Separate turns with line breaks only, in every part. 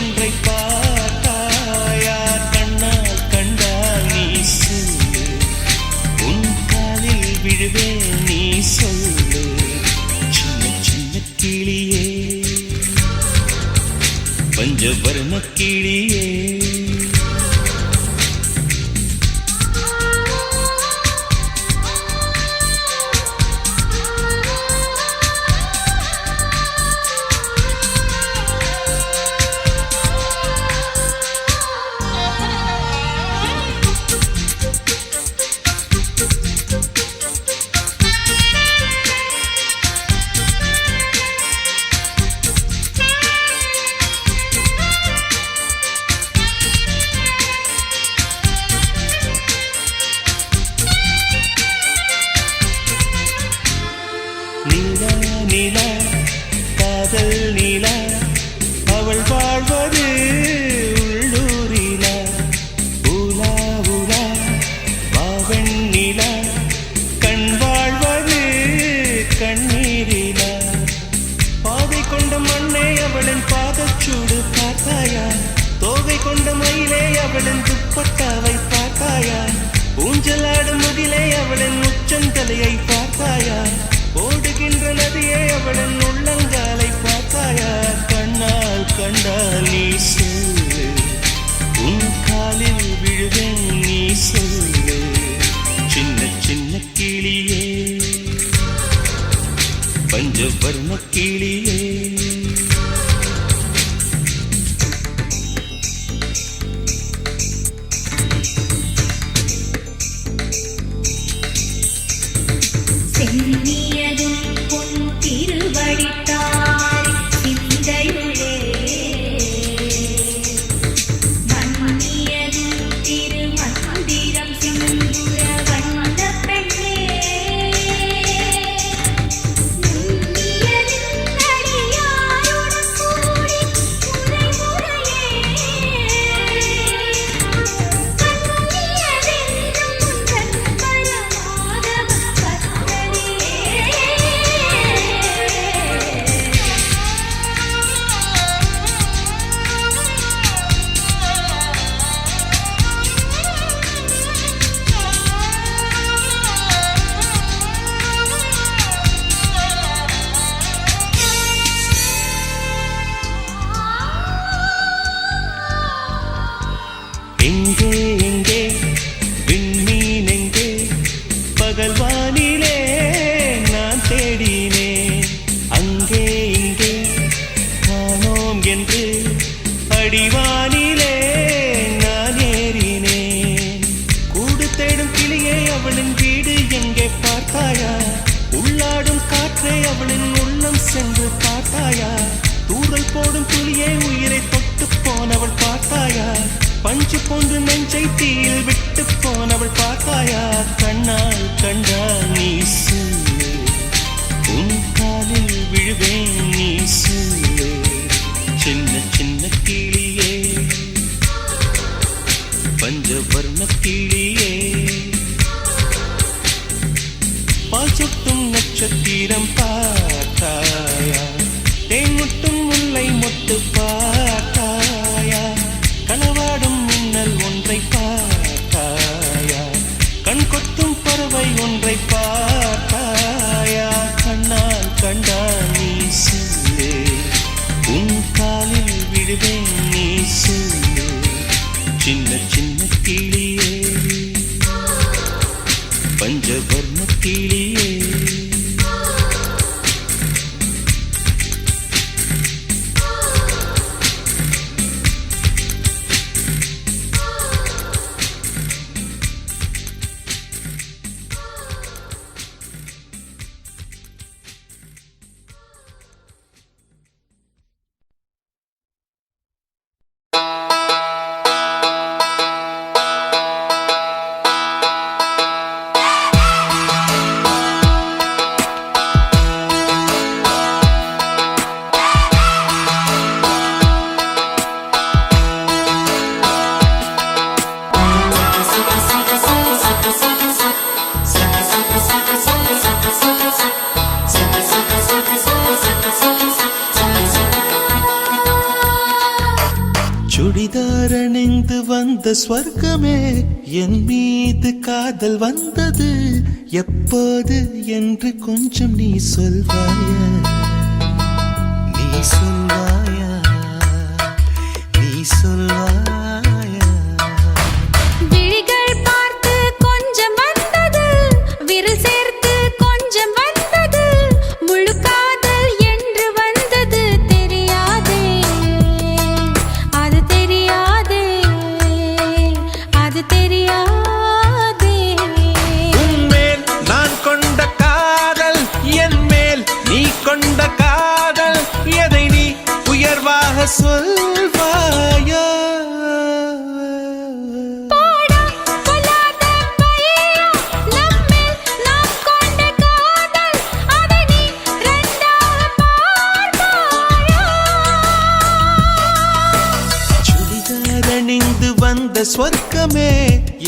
ஒன்றை பார்த்தாயா கண்ணால் கண்டால் நீ ஊஞ்சலாடும் முகிலே அவளின் உச்சந்தலையை பார்த்தாயா? ஓடுகின்ற நதியே அவளின் உள்ளங்காலை பார்த்தாயா? கண்ணால் கண்டால் நீ சொல்லு, உன் காலில் விழுவேன் நீ சொல்லு. சின்ன சின்ன கிளியே, பஞ்சவர்ண கிளியே,
சென்னியதும் பொன் திருவடித்தாய் சிந்தையுளே, மன்னியதும் திருமந்திரம் சிந்துர வந்த பெண்ணே, நுண்ணியதும் அடியாருடன் கூடி முறை முறையே, கண்ணியதென்றும் உந்தன் பரமாதவ
எங்கே எங்கே விண்மீன் எங்கே? பகல்வானிலே நான் தேடினேன், அங்கே இங்கே காணோம் என்று அடிவானிலே நான் ஏறினேன். கூடு தேடும் கிளியே அவளின் வீடு எங்கே பார்த்தாயா? உள்ளாடும் காற்றே அவளின் உள்ளம் சென்று பார்த்தாயா? தூறல் போடும் துளியே உயிரை தொட்டு போனவள் பார்த்தாயா? பஞ்சு போன்று நெஞ்சை தீயில் விட்டு போனவள் பார்த்தாயா? கண்ணால் கண்டால் நீ சொல்லு, உன் காலில் விழுவேன் நீ சொல்லு. சின்ன சின்ன கிளியே, பஞ்சவர்ண கிளியே, பால் சுட்டும் நட்சத்திரம் பார்த்தாயா? தேன்முட்டும் முல்லை மொட்டு பார்த்தாயா? களவாடும் மின்னல் ஒன்றை பார்த்தாயா? கண் கொத்தும் பறவை ஒன்றை பார்த்தாயா? கண்ணால் கண்டால் நீ சொல்லு, உன் காலில் விழுவேன் நீ சொல்லு. சின்ன சின்ன கிளியே, பஞ்சவர்ண கிளியே, சுடிதார் அணிந்து வந்த ஸ்வர்க்கமே, என் மீது காதல் வந்தது எப்போது என்று கொஞ்சம் நீ சொல்வாயா? நீ சொல்வாயா? நீ சொல்வாயா?
விழிகள் பார்த்து கொஞ்சம் வந்தது, விரல் சேர்த்து கொஞ்சம் வந்தது, முழு காதல் என்று வந்தது தெரியாதே, அது தெரியாதே, அது தெரியாதே.
உன்மேல் நான் கொண்ட காதல், என் மேல் நீ கொண்ட காதல், எதை நீ உயர்வாக சொல்வாயா? ஸ்வர்க்கமே,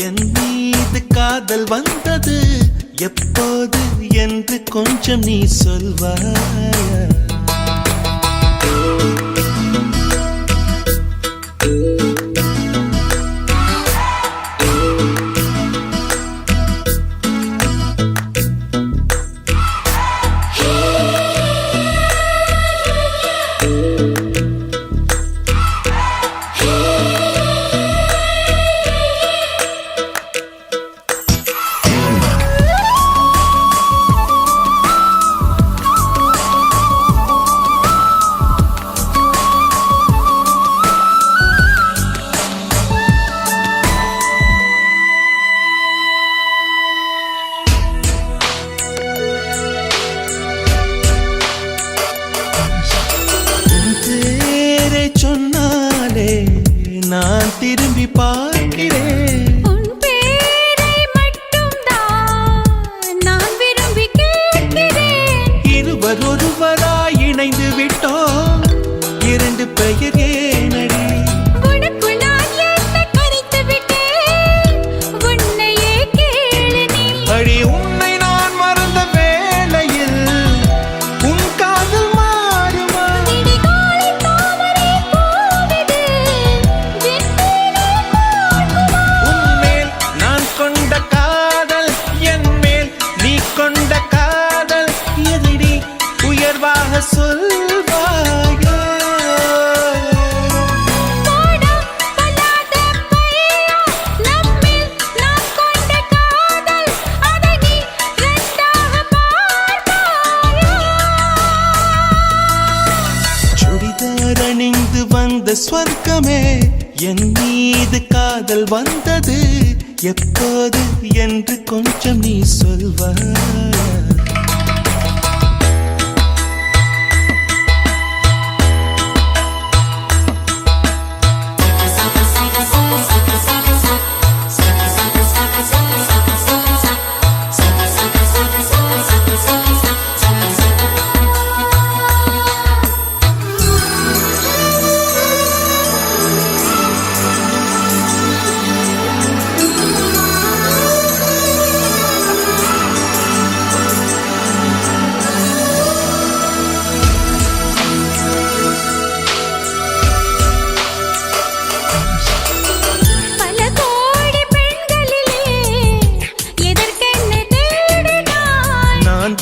என் மீது காதல் வந்தது எப்போது என்று கொஞ்சம் நீ சொல்வாயா? ஸ்வர்க்கமே என் மீது காதல் வந்தது எப்போது என்று கொஞ்சம் நீ சொல்வாய்.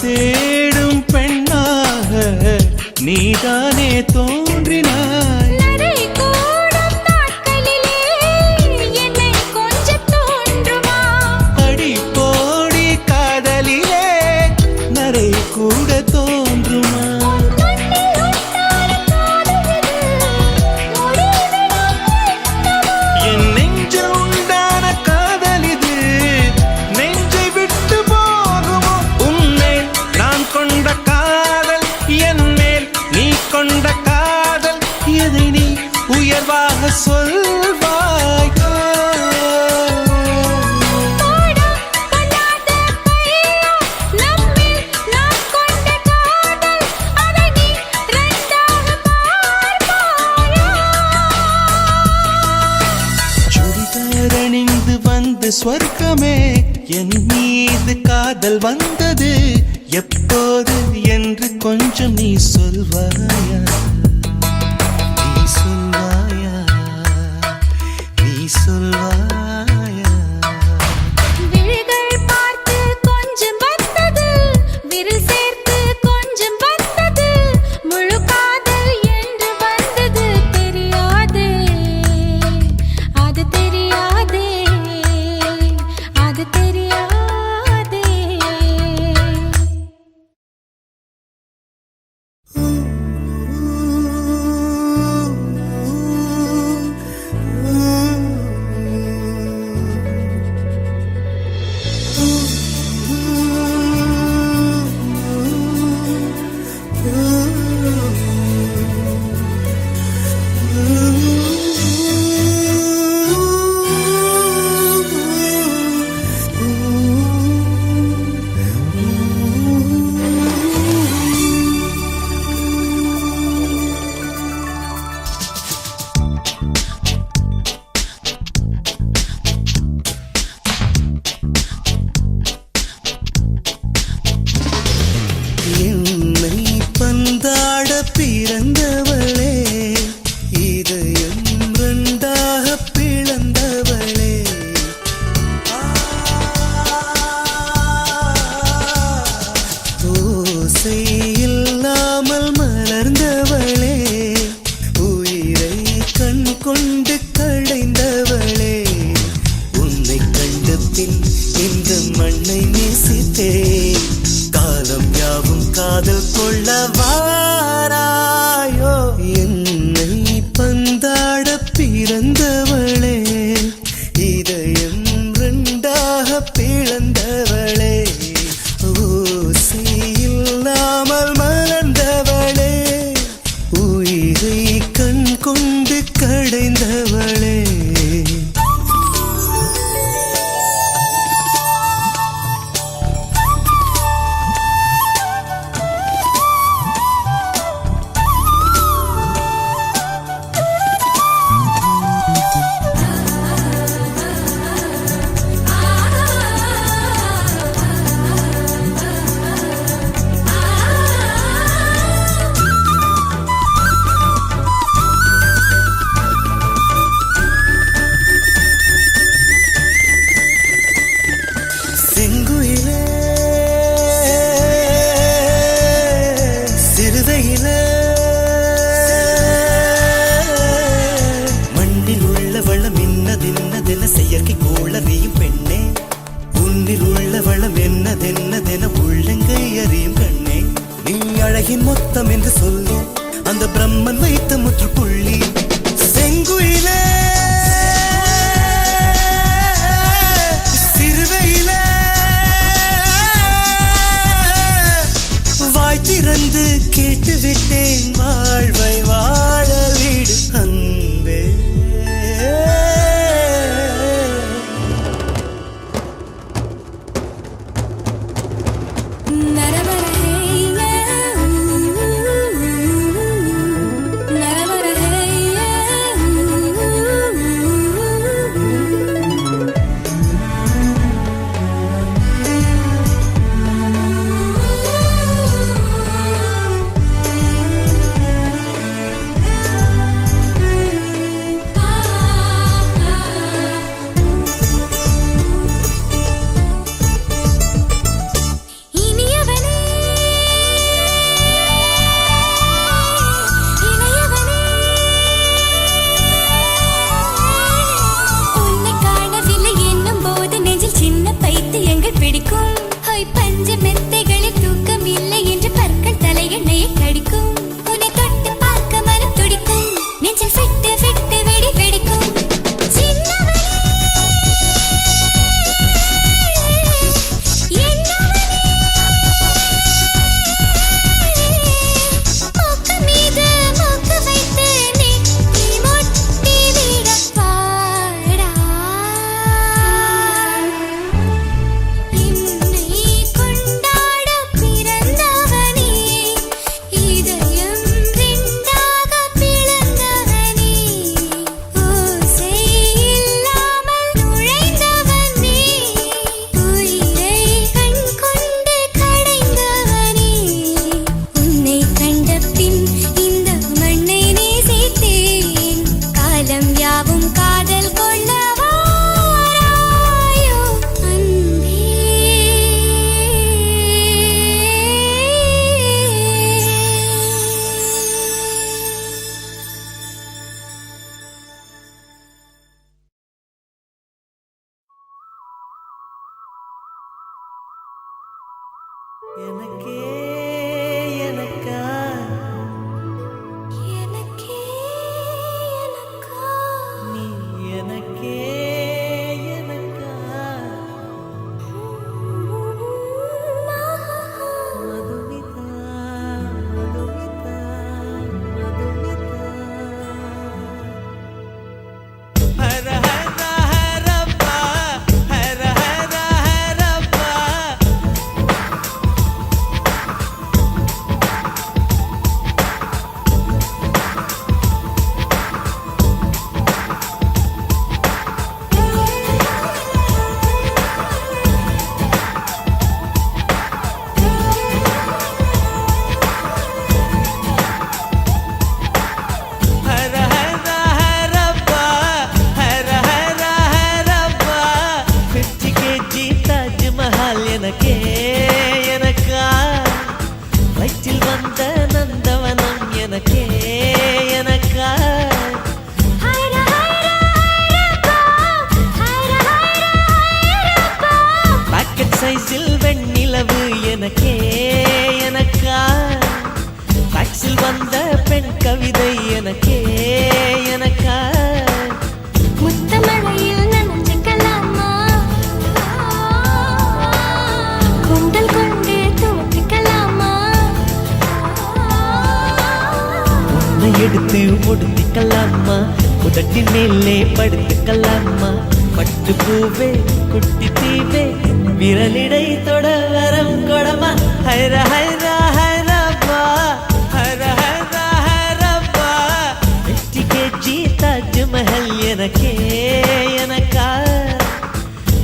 தேடும் பெண்ணாக நீதானே தோன்றினாய்.
நடை கூடும் நாட்களிலே என்னை கொஞ்சம் தோன்றுமா?
அடி போடி காதலிலே நரை கூட தோன்றுமா? என் நெஞ்சில் உண்டான காதல் இது நெஞ்சை விட்டு போகுமோ? உன்மேல் நான் கொண்ட காதல் என் மேல் நீ கொண்ட காதல் எதை நீ உயர்வாக சொல்வாய். சுடிதாரணிந்து வந்து ஸ்வர்க்கமே என் மீது காதல் வந்தது எப்போது என்று கொஞ்சம் நீ சொல்வாயா? நீ சொல்வாயா? நீ சொல்வாயா?
விழிகள் பார்த்து கொஞ்சம் வந்தது விரல் சேர்த்து கொஞ்சம் வந்தது முழு காதல் என்று வந்தது தெரியாதே அது தெரியாதே அது தெரியாதே.
என்னை பந்தாட பிறந்தவளே இதயம் ரெண்டாக பிளந்தவளே ஓசை இல்லாமல் மலர்ந்தவளே உயிரை கண் கொண்டு களைந்தவளே உன்னை கண்ட பின் இந்த மண்ணை நேசித்தேன் காலம் யாவும் காதல் கொள்ள வாராயோ. என்னை பந்தாட பிறந்தவளே இதயம் ரெண்டாக பிளந்தவளே ஓசை இல்லாமல் மலர்ந்தவளே உயிரை கண் கொண்டு கடைந்தவளே. அழகின் மொத்தம் என்று சொல்லி அந்த பிரம்மன் வைத்த முற்றுப்புள்ளி கேட்டு விட்டேன் வாழ்வை வாழ வீடு அன்பே எனக்கே எனக்கா
எனக்கே எனக்கா
நீ எனக்கே எனக்கா மதுமிதா மதுமிதா மதுமிதா ஹர ஹர ஹரப்பா ஹர ஹர ஹரப்பா ஹர ஹர ஹரப்பா ஹர ஹர ஹரப்பா 50 kg தாஜ்மஹால் எனக்கே எனக்கா வயிற்றில் வந்த நந்தவனம் எனக்கே எனக்கா
ஹைர ஹைர ஹைரப்பா ஹைர ஹைர ஹைரப்பா
பாக்கெட் சைஸில் வெண்ணிலவு எனக்கே எனக்கா டாக்ஸில் வந்த பெண் கவிதை எனக்கே எனக்கா
முத்தமழையில் நனைஞ்சுக்கலாமா குண்டல் கொண்டு துவட்டிக்கலாமா
உன்னை எடுத்து முடித்துக்கலாமா உதட்டின் மேலே படுத்துக்கலாமா பட்டு பூவே குட்டி தீவே விரலிடை தொட வரம் கொடமா ஹைர ஹைர ஹைரப்பா ஹர ஹர ஹரப்பா 50 kg தாஜ்மஹல் எனக்கே எனக்கா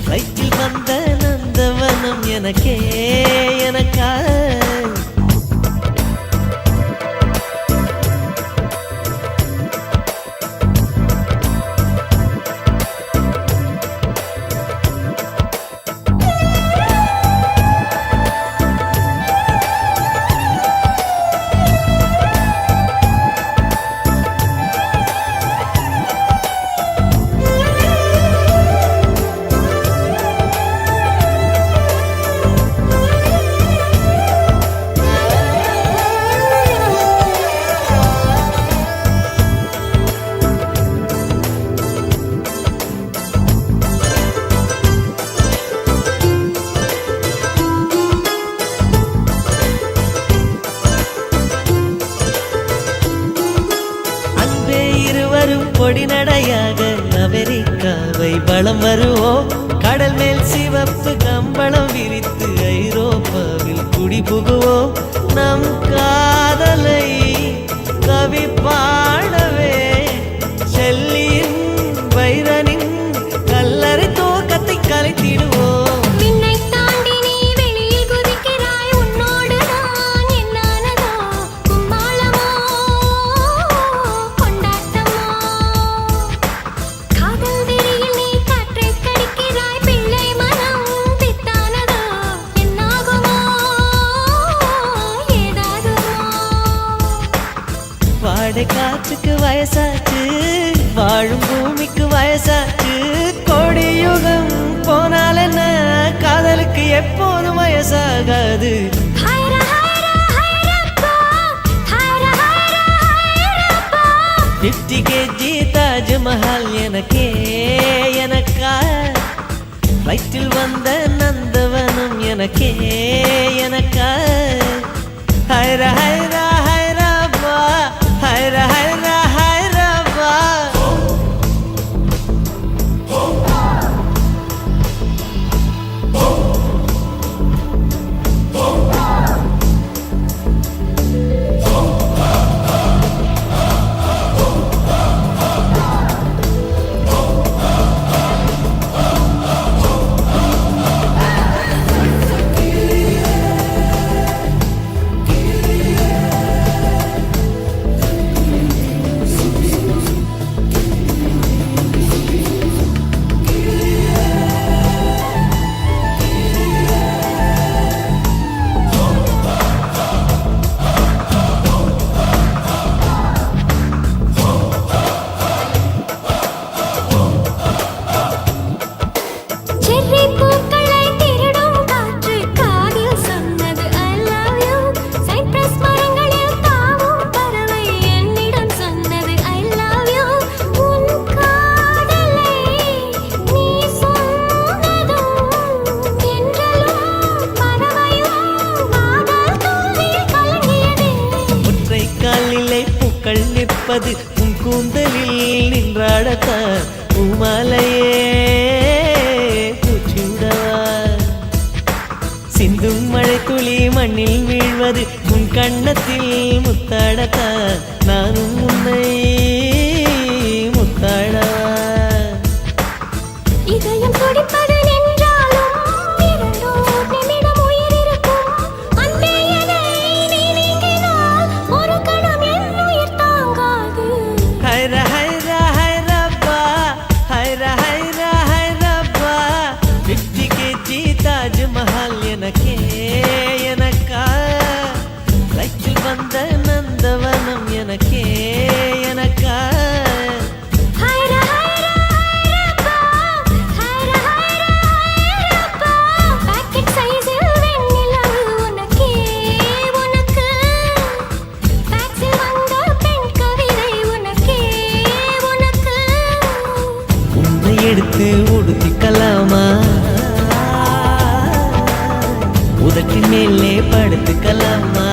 வயிற்றில் வந்த நந்தவனம் எனக்கே எனக்கா வலம் வருவோம் கடல் மேல் சிவப்பு கம்பளம் விரித்து ஐரோப்பாவில் குடி புகுவோம் நம் காதலை கவி பாடவே செல்லியின் வைரனின் கல்லறை தோக்கத்தை கலைத்திடுவோம்
விண்ணை தாண்டி நீ வெளியில் குதிக்கிறாய் உன்னோடு நான் என்னானதோ கும்மாளமோ கொண்டாட்டமோ காதல் வெறியில் நீ காற்றை கடிக்கிறாய் பிள்ளை மனம் பித்தானதோ என்னாகுமோ ஏதாகுமோ
வாடை காற்றுக்கு வயசாச்சு வாழும் பூமிக்கு வயசாச்சு கோடியுகம் போனால் என்ன காதலுக்கு எப்போதும் வயசாகாது
ஹைரா ஹைரா ஹைரப்பா ஹைரா ஹைரா ஹைரப்பா
50 கேஜி தாஜ்மஹால் எனக்கே எனக்கா ஃப்ளைட்டில் வந்த நந்தவனம் எனக்கே எனக்கா ஹைரா ஹைரா ஹைராபா ஹைரா ஹைரா ஹைராபா
செர்ரி பூக்களை திருடும் காற்று காதில் சொன்னது I love you சைப்ரஸ் மரங்களில் தாவும் பறவை என்னிடம் சொன்னது I love you உன் காதலை நீ சொன்னதும் என்றலும் பறவையும் காதல் தோல்வியில் கலங்கியது
ஒற்றை காலிலே பூக்கள் நிற்பது உன் கூந்தலில் நின்றாடத்தான் பூமாலையே பூச்சுடவா சிந்தும் மழை துளி மண்ணில் வீழ்வது உன் கண்ணத்தில் முத்தாடத்தான் நானும் உன்னை முத்தாடவா
இதயம் துடிப்பது நின்றாலும் இரண்டோர் நிமிடம் உயிர் இருக்கும் அன்பே என்னை நீ நீங்கினால் ஒரு கணம் என் உயிர் தாங்காது
ஹைரா ஹைரா ஹைராபா ஹைரா ஹைரா ஹைராபா 50 கேஜி தாஜ்மஹால் எனக்கே எனக்கா ஃப்ளைட்டில் வந்த நந்தவனம் எனக்கே எனக்கா
ஹைரா ஹைரா ஹைரப்பா ஹைரா ஹைரா ஹைரப்பா பாக்கெட் சைஸில் வெண்ணிலவு உனக்கே உனக்கு ஃபேக்ஸில் வந்த பெண் கவிதை உனக்கே உனக்கு
உன்னை எடுத்து உடுத்திக்கலாமா உதட்டின் மேலே படுத்துக்கலாமா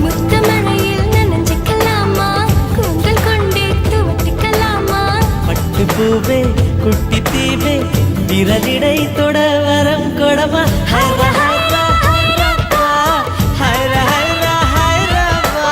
முத்தமழையில் நனைஞ்சுக்கலாமா கூந்தல் கொண்டு துவட்டிக்கலாமா
பட்டு பூவே குட்டி தீவே விரலிடை தொட வரம் கொடமா ஹைரா ஹைரா ஹைராபா ஹைரா ஹைரா ஹைராபா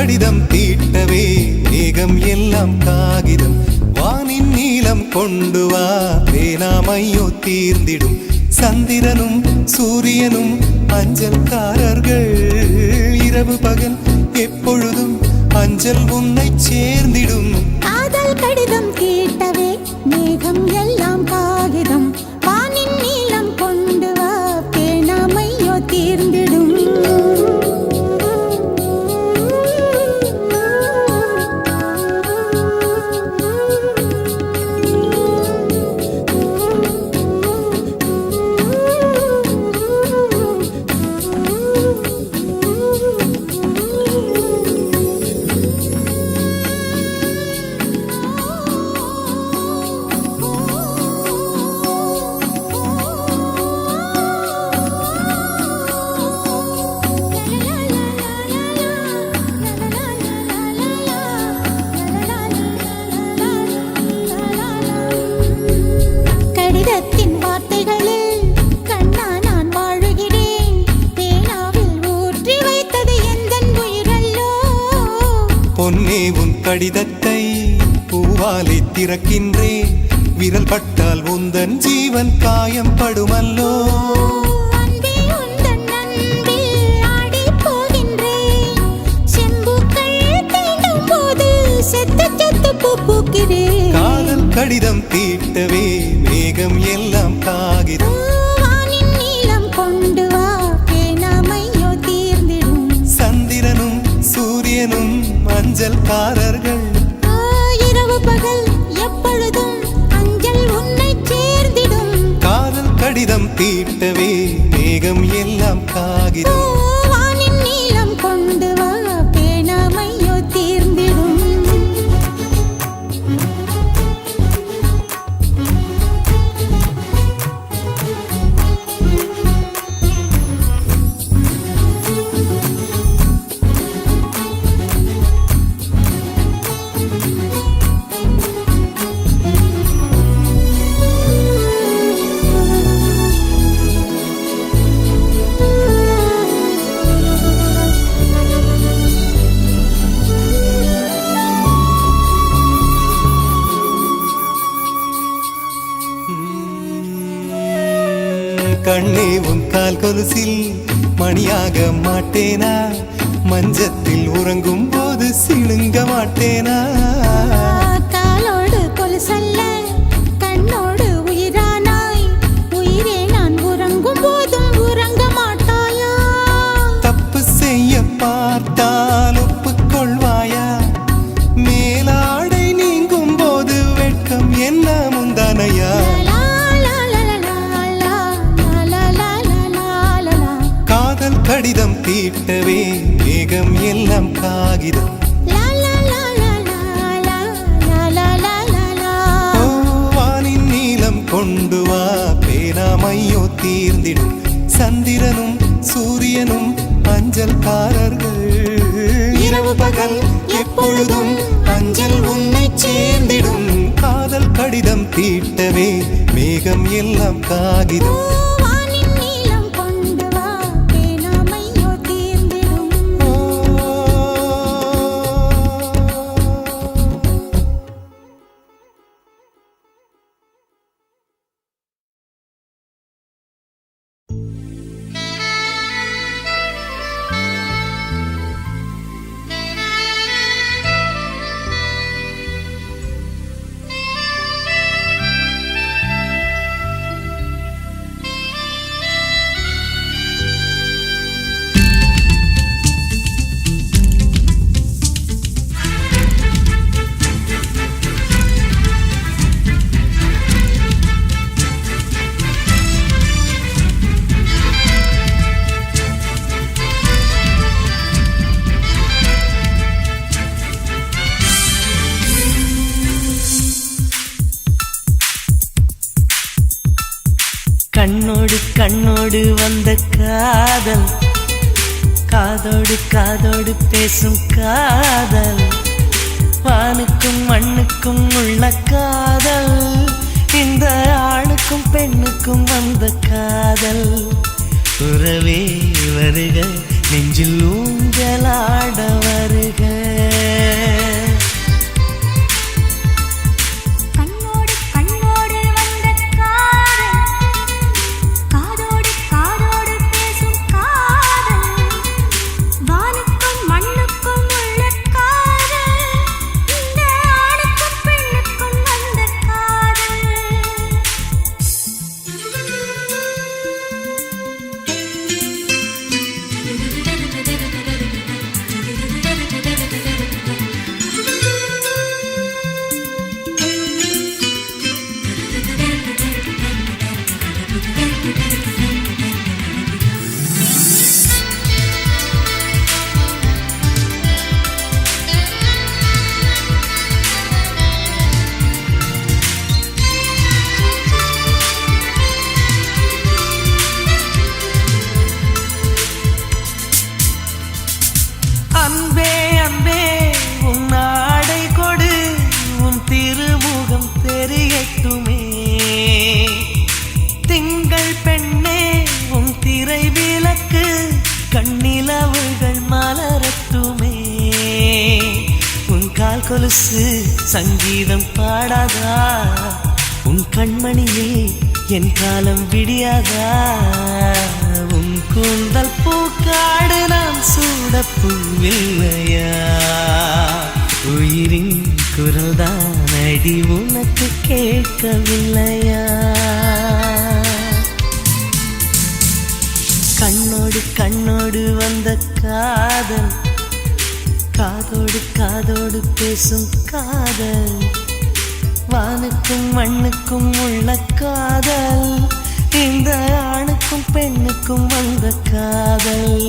கடிதம் தீட்டவே மேகம் எல்லாம் காகிதம் வானின் நீலம் கொண்டு வா பேனாமையோ தீர்ந்திடும் சந்திரனும் சூரியனும் அஞ்சல்காரர்கள் இரவு பகல் எப்பொழுதும் அஞ்சல் உன்னை சேர்ந்திடும்
காதல் கடிதம் தீட்டவே மேகம் எல்லாம் காகிதம் வானின் நீளம் கொண்டு வா பேனாமையோ தீர்ந்திடும் கடிதத்தின் வார்த்தைகளில் கண்ணா நான் வாழுகிறேன் பேனாவில் ஊற்றி வைத்தது எந்தன் உயிரல்லோ
பொன்னே உன் கடிதத்தை பூவாலை திறக்கின்றேன் விரல் பட்டால் உந்தன் ஜீவன் காயம் படுமல்லோ
அன்பே உந்தன் அன்பில் ஆடிப் போகின்றேன் செம்புக்கள் தீண்டும் போது செத்து செத்து பூ பூக்கிறேன்
காதல் கடிதம் தீட்டவே மேகம் எல்லாம் காகிதம்
வானின் நீளம் கொண்டு வா பேனாமையோ தீர்ந்திடும்
சந்திரனும் சூரியனும் அஞ்சல்காரர்கள்
இரவு பகல் எப்பொழுதும் அஞ்சல் உன்னை சேர்ந்திடும்
காதல் கடிதம் தீட்டவே மேகம் எல்லாம் காகிதம்
வானின் நீளம் கொண்டு வா பேனாமையோ தீர்ந்திடும்
கண்ணே உன் கால் கொலுசில் மணியாக மாட்டேனா மஞ்சத்தில் உறங்கும் போது சிணுங்க மாட்டேனா
காலோடு கொலுசல்ல கண்ணோடு உயிரானாய் உயிரே நான் உறங்கும் போதும் உறங்க மாட்டாயா
தப்பு செய்ய பார்த்தால் ஒப்புக்கொள்வாயா மேலாடை நீங்கும் போது வெட்கம் என்ன முந்தானையா காதல் கடிதம் தீட்டவே மேகம் எல்லாம் காகிதம் வானின் நீளம் கொண்டு வா பேனாமையோ தீர்ந்திடும் சந்திரனும் சூரியனும் அஞ்சல்காரர்கள் இரவு பகல் எப்பொழுதும் அஞ்சல் உன்னை சேர்ந்திடும் காதல் கடிதம் தீட்டவே மேகம் எல்லாம் காகிதம்
வானின் நீளம் கொண்டு வா பேனாமையோ தீர்ந்திடும்
கண்ணோடு கண்ணோடு வந்த காதல் காதோடு காதோடு பேசும் காதல் வானுக்கும் மண்ணுக்கும் உள்ள காதல் இந்த ஆணுக்கும் பெண்ணுக்கும் வந்த காதல் உறவே வருக நெஞ்சில் ஊஞ்சலாட வருக.
கண்ணோடு கண்ணோடு வந்த காதல், காதோடு காதோடு பேசும் காதல், வானுக்கும் மண்ணுக்கும் உள்ள காதல், இந்த ஆணுக்கும் பெண்ணுக்கும் வந்த காதல்.
அன்பே அன்பே உன் ஆடை கொடு, உன் திருமுகம் தெரியட்டுமே. திங்கள் பெண்ணே உன் திரை விளக்கு, கண்ணிலவுகள் மலரட்டுமே. உன் கால் கொலுசு சங்கீதம் பாடாதா, உன் கண்மணியில் என் காலம் விடியாதா. உன் கூந்தல் பூக்காடு நான் சூடப்பூவில்லையா. உயிரின் குரல் தான் அடி உனக்கு கேட்கவில்லையா. கண்ணோடு கண்ணோடு வந்த காதல், காதோடு காதோடு பேசும் காதல், வானுக்கும் மண்ணுக்கும் உள்ள காதல், இந்த ஆணுக்கும் பெண்ணுக்கும் வந்த காதல்.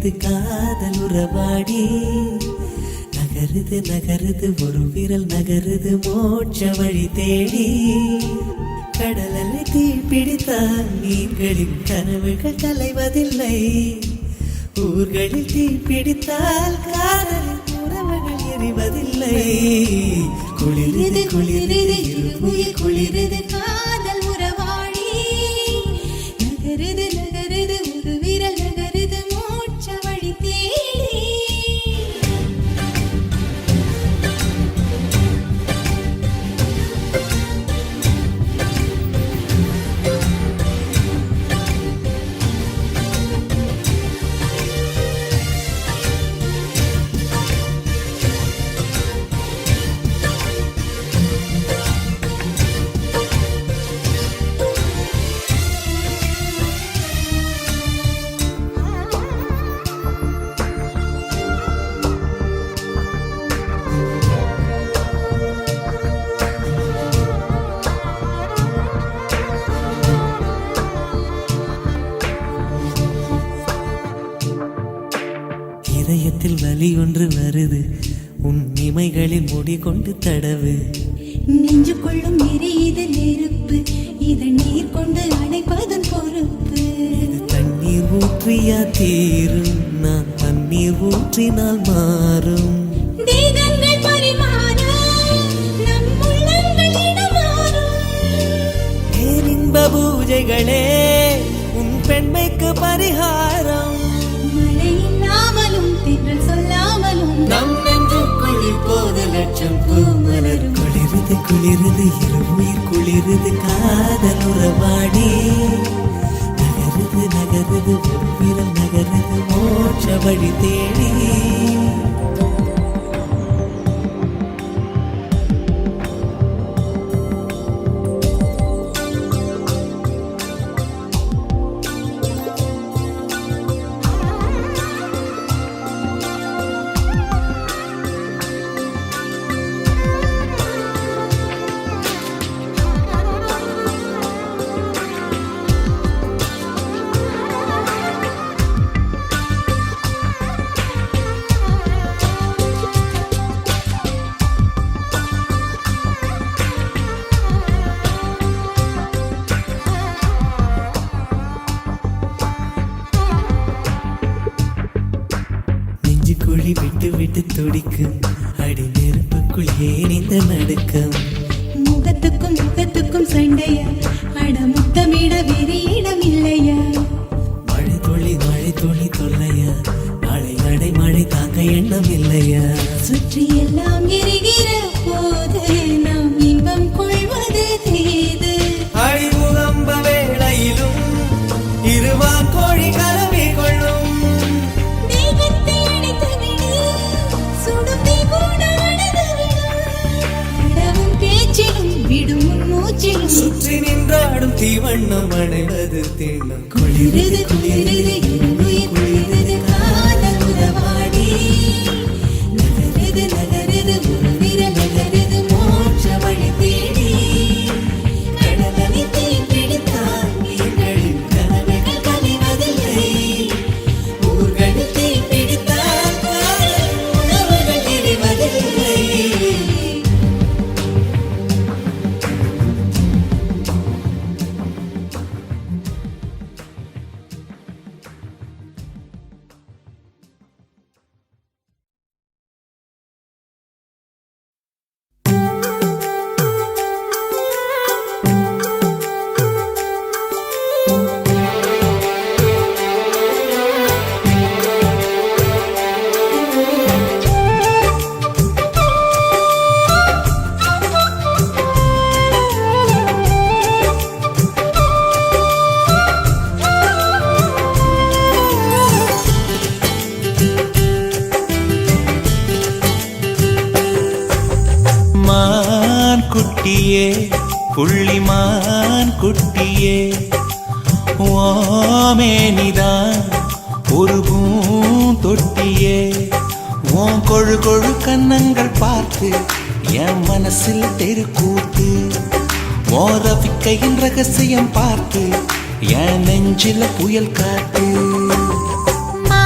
குளிருது காதல் உறவாடி நகருது நகருது ஒரு விரல் நகருது மோட்ச வழி தேடி கடலலை தீ பிடித்தால் நீர்களின் கனவுகள் கலைவதில்லை ஊர்களில் தீ பிடித்தால் காதலின் உறவுகள் எரிவதில்லை குளிருது குளிருது
உயிர் குளிருது காதல் உறவாடி நகருது நகருது ஒரு விரல் நகருது மோட்ச வழி தேடி
இதயத்தில் வலி ஒன்று வருது உன் இமைகளில் முடி கொண்டு தடவு
நெஞ்சு கொள்ளும் எரியுது நெருப்பு இதை நீர் கொண்டு அணைப்பதன் பொறுப்பு
இது தண்ணீர் ஊற்றியா தீரும் நான் தண்ணீர் ஊற்றினால் மாறும்
தேகங்கள் பரிமாற நம் உள்ளங்கள் இடமாறும்
இன்ப பூஜைகளே உன் பெண்மைக்கு பரிகாரம்
மழை இல்லாமலும் திங்கள் சொல்லாமலும்
நம் நெஞ்சுக்குள் இப்போது லட்சம் பூமலரும் குளிருது குளிருது இருமுயிர் குளிருது காதல் உறவாடி நகருது நகருது ஒரு விரல் நகருது மோட்ச வழி தேடி குழி விட்டு விட்டு துடிக்கும் அடி நெருப்புக்குள் ஏன் இந்த நடுக்கம்
முகத்துக்கும் முகத்துக்கும் சண்டையா அட முத்தமிட வேறு இடம் இல்லையா
மழை துளி தொல்லையா நாளை நடை மழை தாங்க எண்ணம் இல்லையா
சுற்றி எல்லாம் எரிகிற போது நாம் இன்பம் கொள்வது தேது
அழிமுகம்ப வேளையிலும் இருவா கோழி கலவி கொள்ளும்
தேகத்தை அணைத்து விடு சுடும் தீ கூட அணைத்து விடு இடவும் பேச்சிலும் விடும் மூச்சிலும்
சுற்றி நின்றாடும் தீவண்ணம் அடைவது திண்ணம்
குளிருது குளிருது உயிர் குளிருது காதல் உறவாடி நகருது நகருது ஒரு விரல் நகருது மோட்ச வழி தேடி கடலனை தீ பிடித்தால் நீர்களின் கனவுகள் கலைவதில்லை ஊர்களில் தீ பிடித்தால் காதல் உறவுகள் எரிவதில்லை
மான் குட்டியே புள்ளிமான் குட்டியே ஓமேனிதான் ஒரு பூந்தொட்டியே உன் கொழு கொழு கன்னங்கள் பார்த்து என் மனசில் தெருக்கூத்து ஓரவிக்கையின் ரகசியம் பார்த்து என் நெஞ்சில புயல் காத்து
மா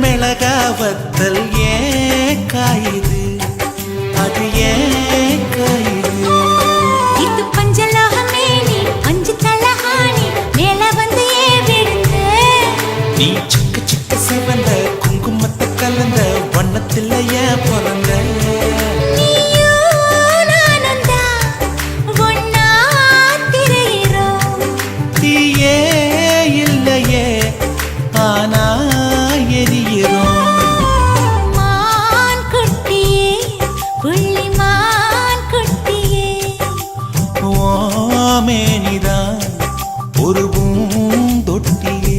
மிளகா வத்தல் ஏன் காயுது, அது ஏன் காயுது?
இது பஞ்சலோகமே நீ அஞ்சு தலஹானி மேல வந்து விழுந்து
நீ சிக்க சிக்க சிவந்த குங்குமத்தை கலந்த வண்ணத்தில் ஏன் பிறந்த? தீயே இல்லையே ஆனா எரியிறோம்.
மான் குட்டியே புள்ளிமான் குட்டியே
ஓமேனிதான் ஒரு பூந்தொட்டியே.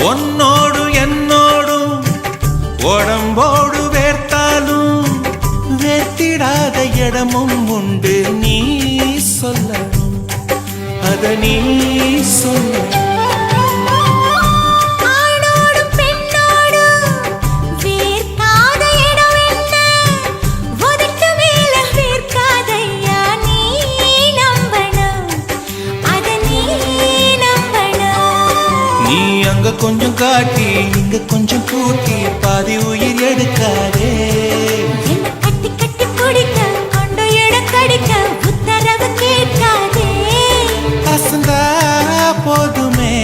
உன்னோடு என்னோடும் உடம்போடு வேர்த்தாலும் வேர்த்திடாத இடமும் உண்டு. நீ சொல்லணும், அத நீ சொல்லணும்.
ஆணோடும் பெண்ணோடும் வேர்க்காத இடம் என்ன? உதட்டு மேல வேர்க்காதையா நீ நம்பணும், அத நீ நம்பணும்.
நீ அங்க கொஞ்சம் காட்டி இங்க கொஞ்சம் கூட்டி பாதி உயிர் எடுக்காதே.
என்ன கட்டி கட்டி பிடிக்க கொண்டு இடம் கடிக்க உத்தரவு கேட்காதே.
அசந்தா போதுமே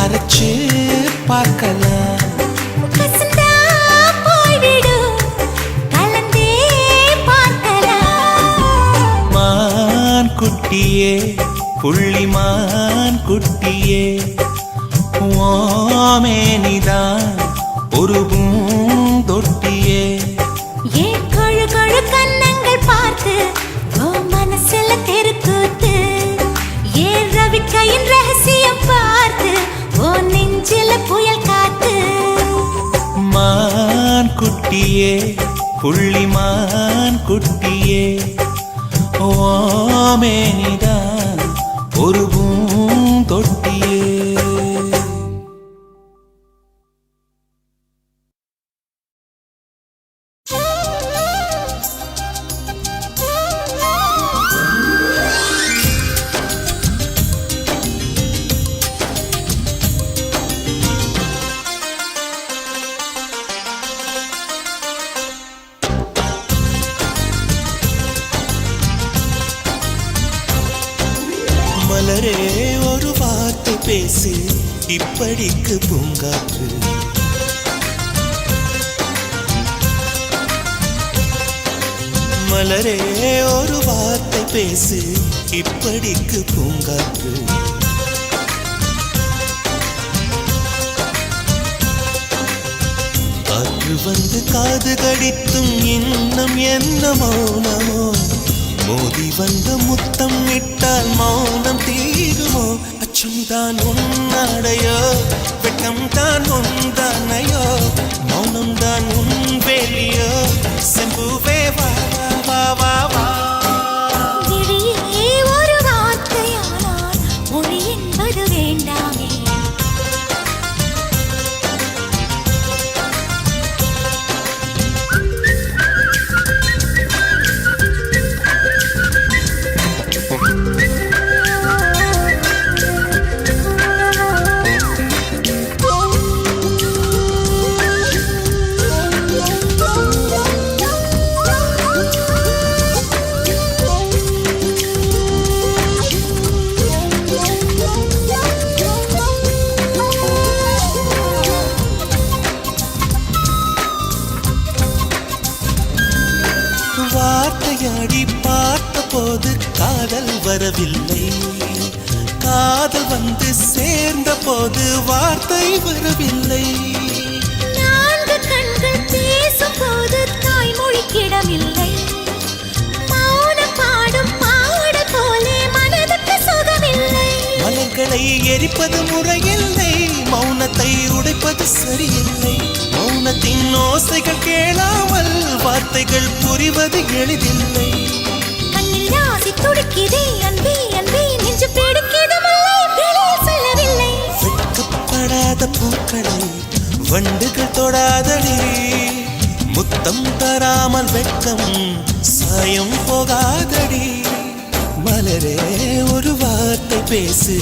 அரைச்சு பார்க்கலாம்.
கசந்தா போய்விடு கலந்தே பார்க்கலாம்.
மான் குட்டியே புள்ளிமான் குட்டியே ஓமேனிதான் ஒரு பூந்தொட்டியே.
ஏன் கொழு கொழு கன்னங்கள் பார்த்து ஓ மனசுல தெருக்கூத்து. ஏன் ரவிக்கையின் ரகசியம் பார்த்து ஓ நெஞ்சில புயல் காத்து.
மான் குட்டியே புள்ளிமான் குட்டியே ஓமேனிதான் ஒரு பூந்தொட்டியே. மலரே ஒரு வார்த்தை பேசு இப்படிக்கு பூங்காற்று. மலரே ஒரு வார்த்தை பேசு இப்படிக்கு பூங்காற்று. காற்று வந்து காது கடித்தும் இன்னும் என்ன மௌனமோ? மோதி வந்த முத்தம் இட்டால் மௌனம் தீருமோ? அச்சம்தான் உன்னாடையோ வெட்கம்தான் உந்தானையோ? மௌனம் தான் உன் வேலியோ? செம்புவே வா வா வா வா.
விழியே ஒரு வார்த்தையானால் மொழி என்பது வேண்டாமே.
வார்த்தையாடி பார்த்த போது காதல் வரவில்லை. காதல் வந்து சேர்ந்த போது வார்த்தை வரவில்லை.
நான்கு கண்கள் பேசும் போது தாய்மொழிக்கிடமில்லை. மௌன பாடும் பாட போலே
தீயை எரிப்பது முறையில்லை, மௌனத்தை உடைப்பது சரியில்லை. மௌனத்தின் ஓசைகள் கேளாமல் வார்த்தைகள் புரிவது எளிதில்லை.
கண்ணில் ஆசை துடிக்குதே அன்பே அன்பே நெஞ்சு பிடிக்குது மல்லை வெளியே சொல்லவில்லை.
வெட்கப்படாத பூக்களை வண்டுகள் தொடாதடி, முத்தம் தராமல் வெட்கம் சாயம் போகாதடி. மலரே ஒரு வார்த்தை பேசு,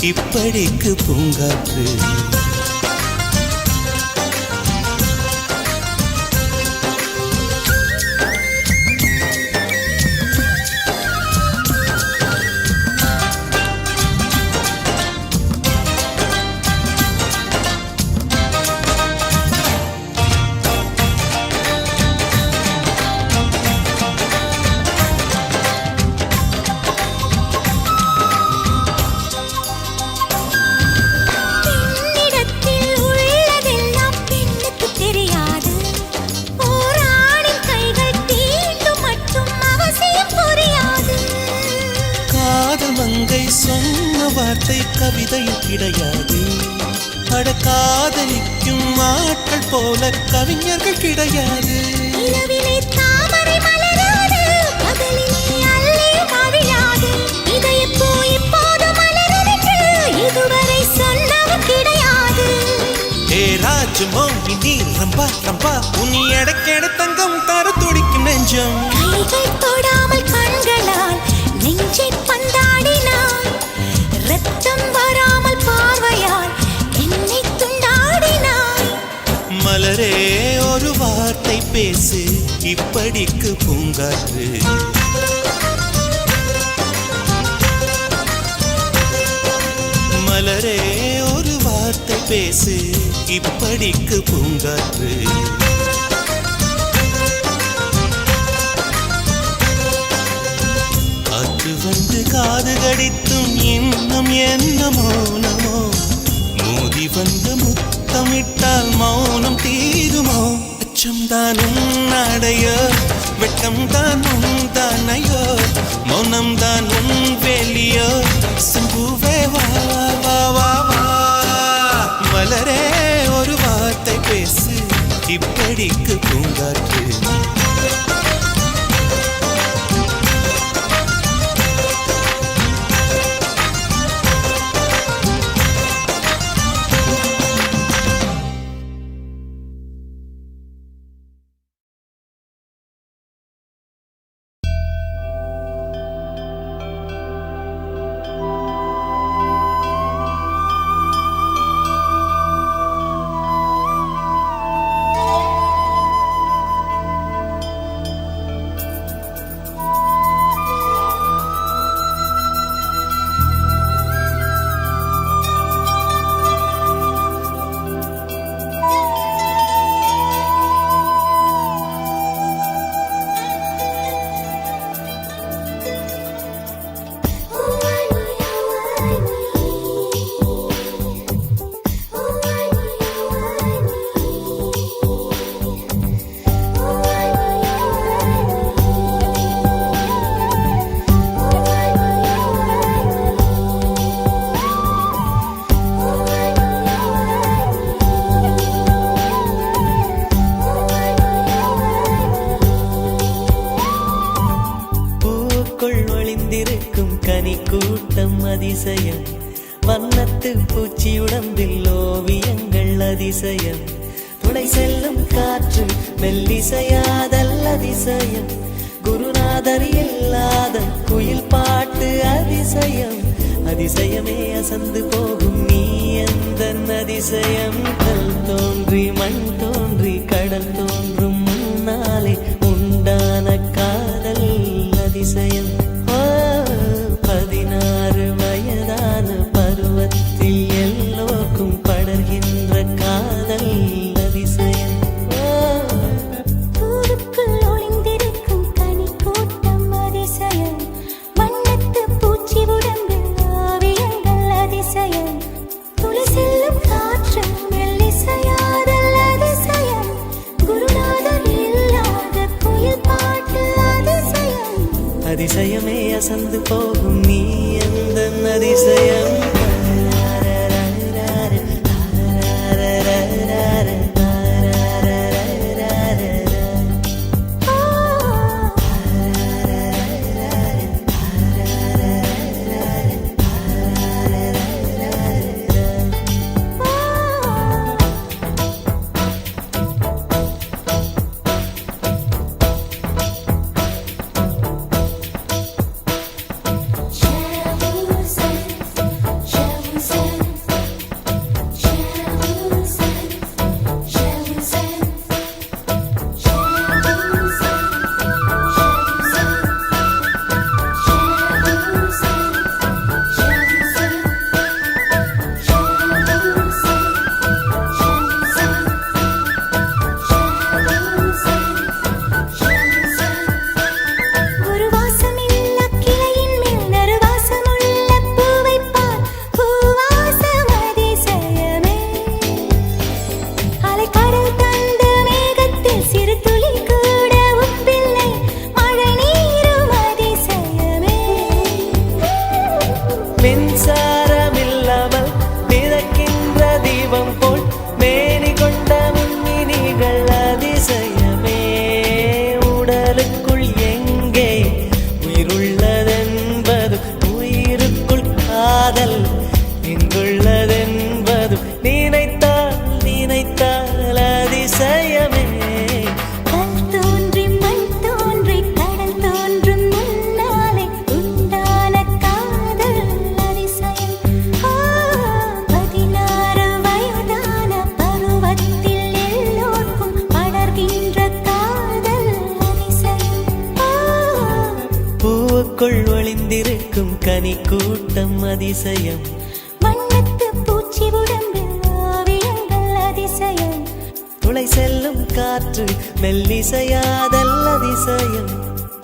இப்படிக்கு பூங்காற்று. சொன்ன வார்த்தை கவிதையில் கிடையாது, காதலிக்கும் ஆட்கள் போல கவிஞர்கள் கிடையாது. ராஜமோகினி ரம்பா ரம்பா உனி எடக்கெட தங்கம் தர துடிக்கும் நெஞ்சம்.
கைகள் தொடாமல் கண்களால் நெஞ்சை பந்தாடினாய், ரத்தம் வராமல் பார்வையால் என்னை துண்டாடினாய்.
மலரே ஒரு வார்த்தை பேசு, இப்படிக்கு பூங்காற்று. மலரே ஒரு வார்த்தை பேசு, இப்படிக்கு பூங்காற்று. காற்று வந்து காது கடித்தும் இன்னும் என்ன மௌனமோ, மோதி வந்து முத்தமிட்டால் மௌனம் தீருமோ. அச்சம்தான் உன்னடையோ, வெட்கம் தான் உன் தானையோ, மௌனம் தான் உன் வேலியோ. சிம்புவே வா வா வா வா. மலரே ஒரு வார்த்தை பேசு, இப்படிக்கு பூங்காற்று.
அதிசயம், வண்ணத்து பூச்சி உடம்பில் ஓவியங்கள் அதிசயம், துளை செல்லும் காற்று மெல்லிசையாதல் அதிசயம், குருநாதர் இல்லாத குயில் பாட்டு அதிசயம், அதிசயமே அசந்து போகும் நீ எந்தன் அதிசயம். கல் தோன்றி மண் தோன்றி கடல் தோன்றும் முன்னாலே உண்டான காதல் அதிசயம். 16 வயதான பருவத்தில் எல்லோருக்கும் படர்கின்ற காதல் அதிசயம்.
ஊருக்குள் ஒளிந்திருக்கும் கனி கூட்டம் அதிசயம், வண்ணத்து பூச்சி உடம்பில் ஓவியங்கள் அதிசயம், துளி செல்லும் காற்று மெல்லிசையாதல் அதிசயம், குருநாதர் இல்லாத குயில் பாட்டு அதிசயம்,
அதிசயமே அசந்து போகும் நீ எந்தன் அதிசயம். பூவுக்குள் ஒளிந்திருக்கும் கனி கூட்டம் அதிசயம்.
வண்ணத்து பூச்சி உடம்பில் ஓவியங்கள் அதிசயம்.
துளை செல்லும் காற்று மெல்லிசையாதல் அதிசயம்.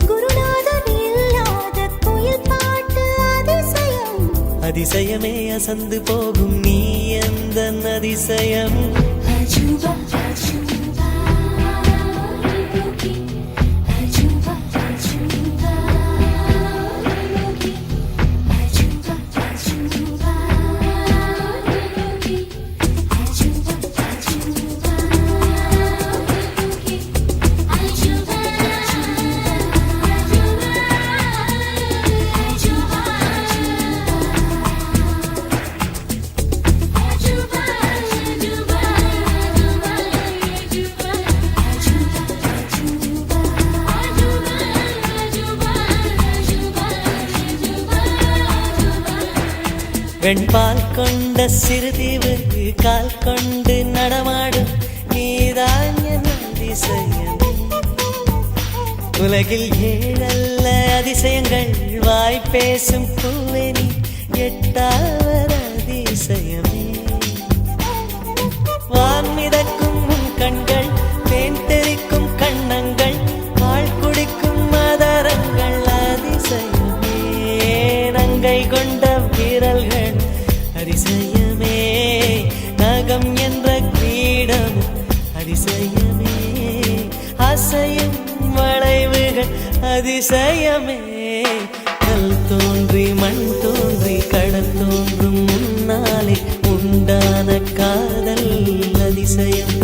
குருநாதர் இல்லாத குயில் பாட்டு அதிசயம்.
அதிசயமே அசந்து போகும் நீ எந்த அதிசயம்.
அஜூபா அஜூபா அஜூபா அஜூபா அஜூபா அஜூபா
வெண்பால் கொண்ட சிறுதீவுக்கு கால் கொண்டு நடமாடும் நீதான் என் அதிசயம். உலகில் ஏழல்ல அதிசயங்கள் வாய் பேசும் பூவெனி எட்டாவது அதிசயமே. வான் மிதக்கும் உன் கண்கள், தேன் தெறிக்கும் கண்ணங்கள், பால் குடிக்கும் மதரங்கள் அதிசயமே. நங்கை கொண்ட விரல்கள் அதிசயமே. நகம் என்ற கிரீடம் அதிசயமே. அசையும் வளைவுகள் அதிசயமே. கல் தோன்றி மண் தோன்றி கடல் தோன்றும் முன்னாலே உண்டான காதல் அதிசயம்.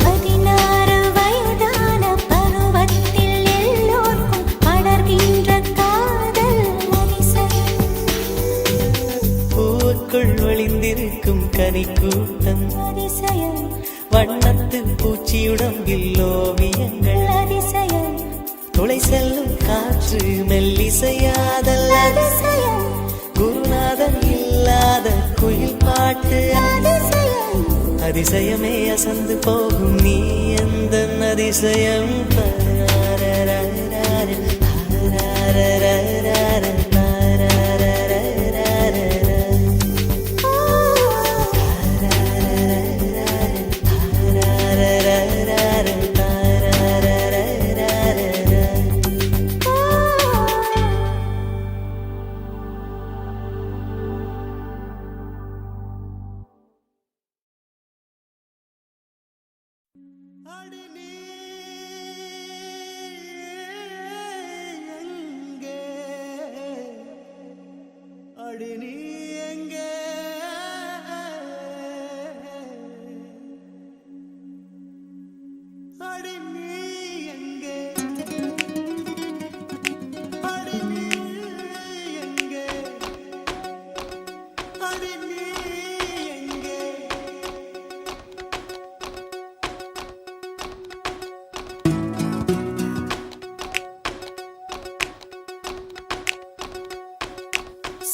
16 வயதான பருவத்தில் எல்லோர்க்கும் அடர்கின்ற காதல் அதிசயம்.
பூவுக்குள் ஒளிந்திருக்கும் கனி கூட்டம்
அதிசயம்.
வண்ணத்து பூச்சியுடம்பில் ஓவியங்கள்
அதிசயம்.
துளை செல்லும் காற்று மெல்லிசையாதல்
அதிசயம்.
குருநாதன் இல்லாத குயில் பாட்டு
அதிசயம்.
அதிசயமே அசந்து போகும் நீ எந்த அதிசயம்.
அடி நீ எங்கே, அடி நீ எங்கே, அடி நீ எங்கே, அடி நீ எங்கே, அடி நீ எங்கே.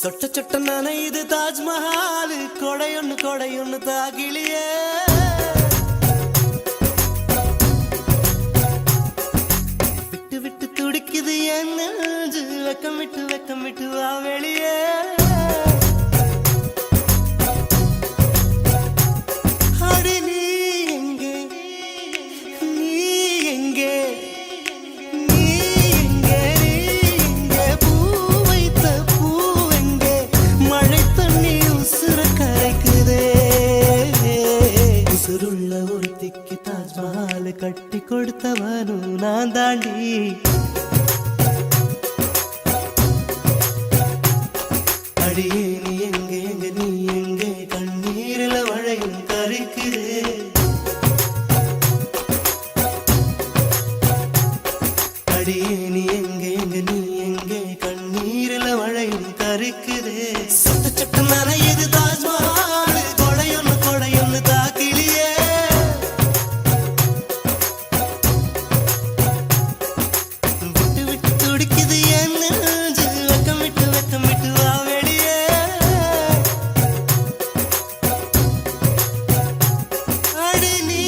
சொட்ட சொட்ட நனையுது தாஜ்மஹால், கொடையொன்னு தாகிலியே. விட்டு விட்டு துடிக்குது என் நெஞ்சு, வெக்கம் விட்டு வா வெளியே. அடி நீ எங்கே, நீ எங்கே, நீ எங்கே, நீ எங்கே, பூ வைத்த பூவெங்கே, மழை தண்ணி உசுர கரைக்குதே. உசுருள்ள ஒருத்திக்கு தாஜ்மஹால் கட்டி கொடுத்தவனும் நான் தாண்டி. அடியே நீ எங்கே, எங்க நீ எங்கே, கண்ணீரில மழையும் கரைக்குதே. அடியே நீ எங்கே, எங்க நீ எங்கே, கண்ணீரில மழையும் கரைக்குதே. சொட்ட சொட்ட நனையுது தாஜ்மஹால், கொடையொன்னு தாக்கிலியே. விட்டு விட்டு துடிக்குது என் நெஞ்சு, வெக்கம் விட்டு வா வெளியே. அடி நீ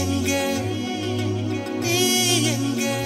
எங்கே, நீ எங்கே.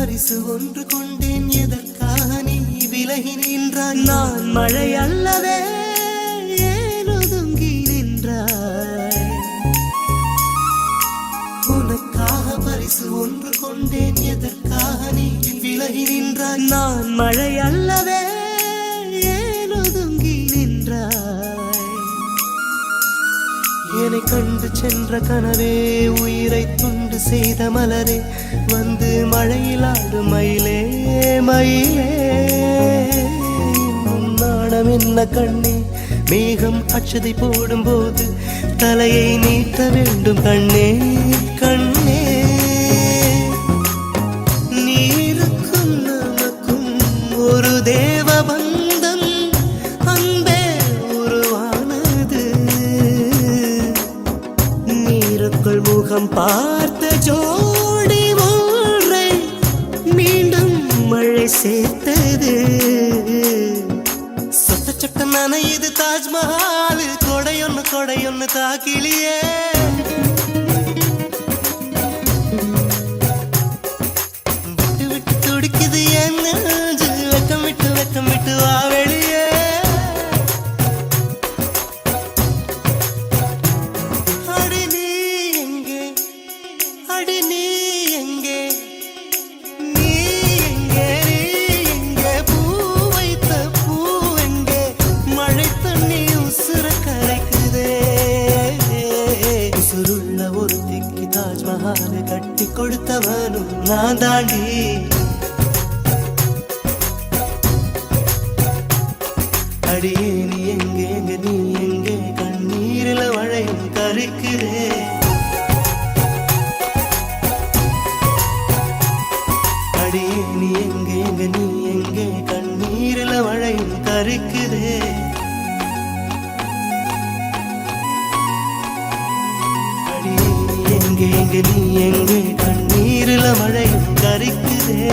பரிசு ஒன்று கொண்டேன் எதற்காக நீ விலகி நின்றாய் நான் மழை அல்லவே ஏன் ஒதுங்கி நின்றாய் உனக்காக பரிசு ஒன்று கொண்டேன் எதற்காக நீ விலகி நின்றாய் நான் மழை அல்லவே ஏன் ஒதுங்கி நின்றாய் என்னை கண்டு சென்ற கனவே உயிரை துண்டு செய்த மலரே வந்து மழையில் ஆடு மயிலே மயிலே நாணம் என்ன கண்ணே மேகம் அச்சதை போடும் போது தலையை நீட்ட வேண்டும் கண்ணே கண்ணே நீருக்கும் நமக்கும் ஒரு தேவ பந்தம் அன்பே உருவானது நீருக்குள் முகம் பார்த்த ஜோடி ஒன்றை மீண்டும் மழை சேர்த்தது சொட்ட சொட்ட நனையுது தாஜ்மஹால் கொடையொன்னு தாக்கிலியே விட்டு விட்டு துடிக்குது என் நெஞ்சு வெக்கம் விட்டு வா வெளியே அடி நீ எங்கே அடி நீ எங்கே நீ எங்கே நீ எங்கே பூ வைத்த பூ எங்கே மழை தண்ணி உசுர கரைக்குதே உசுருள்ள ஒரு திக்கி தாஜ்மஹால் கட்டி கொடுத்தவனும் நான் தாண்டி அடியே நீ எங்கே நீ எங்கே கண்ணீரில மழையும் கரைக்குதே அடியே நீ எங்கே நீ எங்கே கண்ணீரில மழையும் கரைக்குதே அடியே நீ எங்கே நீ எங்கே கண்ணீரில மழையும் கரைக்குதே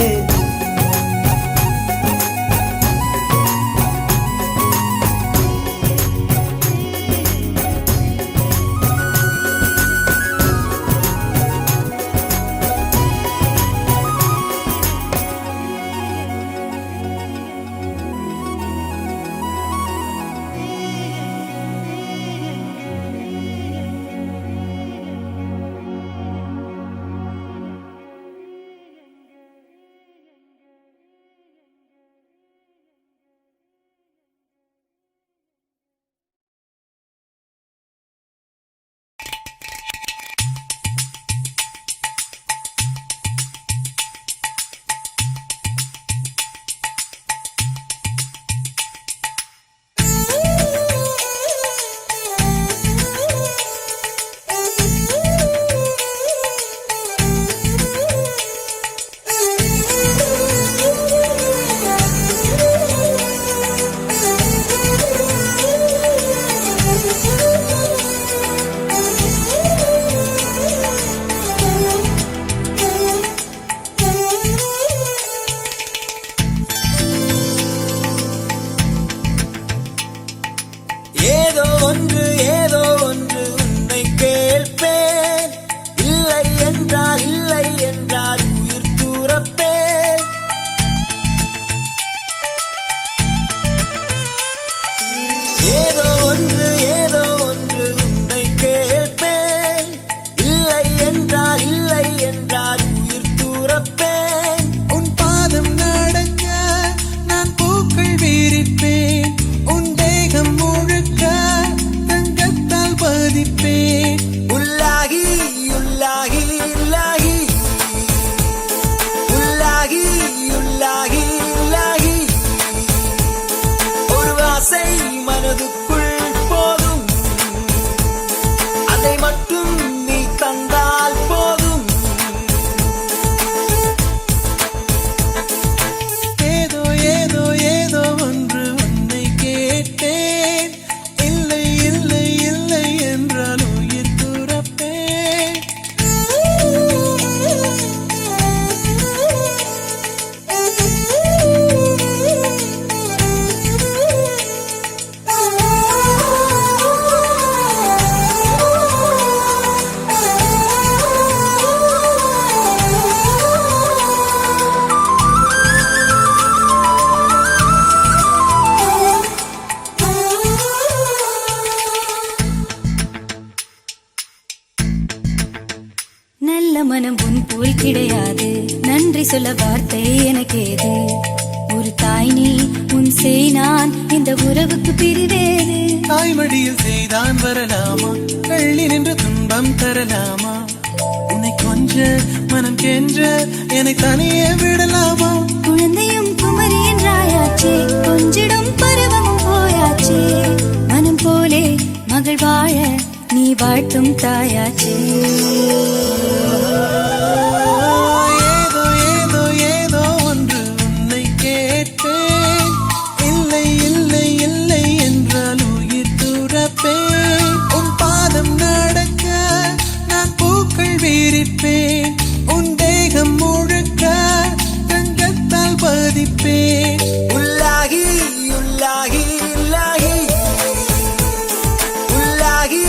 மனம் உன் போல் கிடையாது. நன்றி சொல்ல வார்த்தை எனக்கேது. ஒரு தாய் நீ, உன் செய் நான், இந்த உறவுக்கு பிரிவேது.
தாய்மடியில் செய்தான் வரலாமா, கள்ளி நின்று துன்பம் தரலாமா? உன்னை கொஞ்ச மனம் கென்ற என்னை தனியே விடலாமா?
குழந்தையும் குமரி என்றாயாச்சே, கொஞ்சிடும் பருவமும் போயாச்சே. மனம் போலே மகள் வாழ நீ வாழ்த்தும் தாயாச்சே.
ஏதோ ஏதோ ஏதோ ஒன்று உன்னை கேட்பேன். இல்லை இல்லை இல்லை என்றால் உயிர் துறப்பேன். உன் பாதம் நடக்க நான் பூக்கள் வீரிப்பேன். உன் தேகம் முழுக்க தங்கத்தால் பதிப்பேன். உள்ளாகி உள்ளாகி உள்ளாகி உள்ளாகி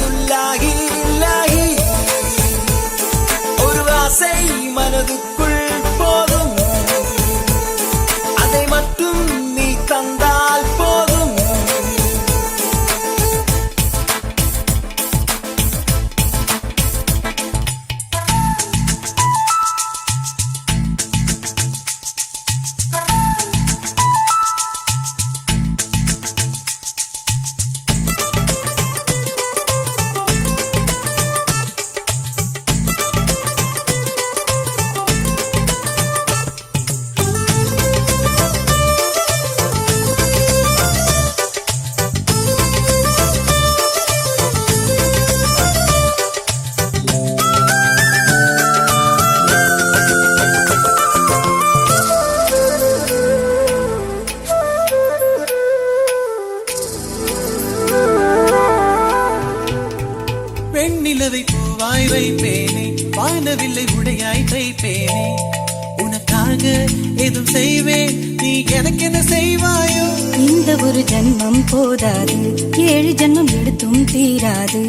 உள்ளாகி உள்ளாகி ஒரு ஆசை மனதுக்குள் போதும், அதை மட்டும் நீ தந்தால் போதும். வெண்ணிலவை பூவாய் வைப்பேனே, வானவில்லை உடையாய் தைப்பேனே. உனக்காக ஏதும் செய்வேன், நீ எனக்கு என்ன செய்வாயோ?
இந்த ஒரு ஜன்மம் போதாது, 7 ஜன்மம் எடுத்தும் தீராது.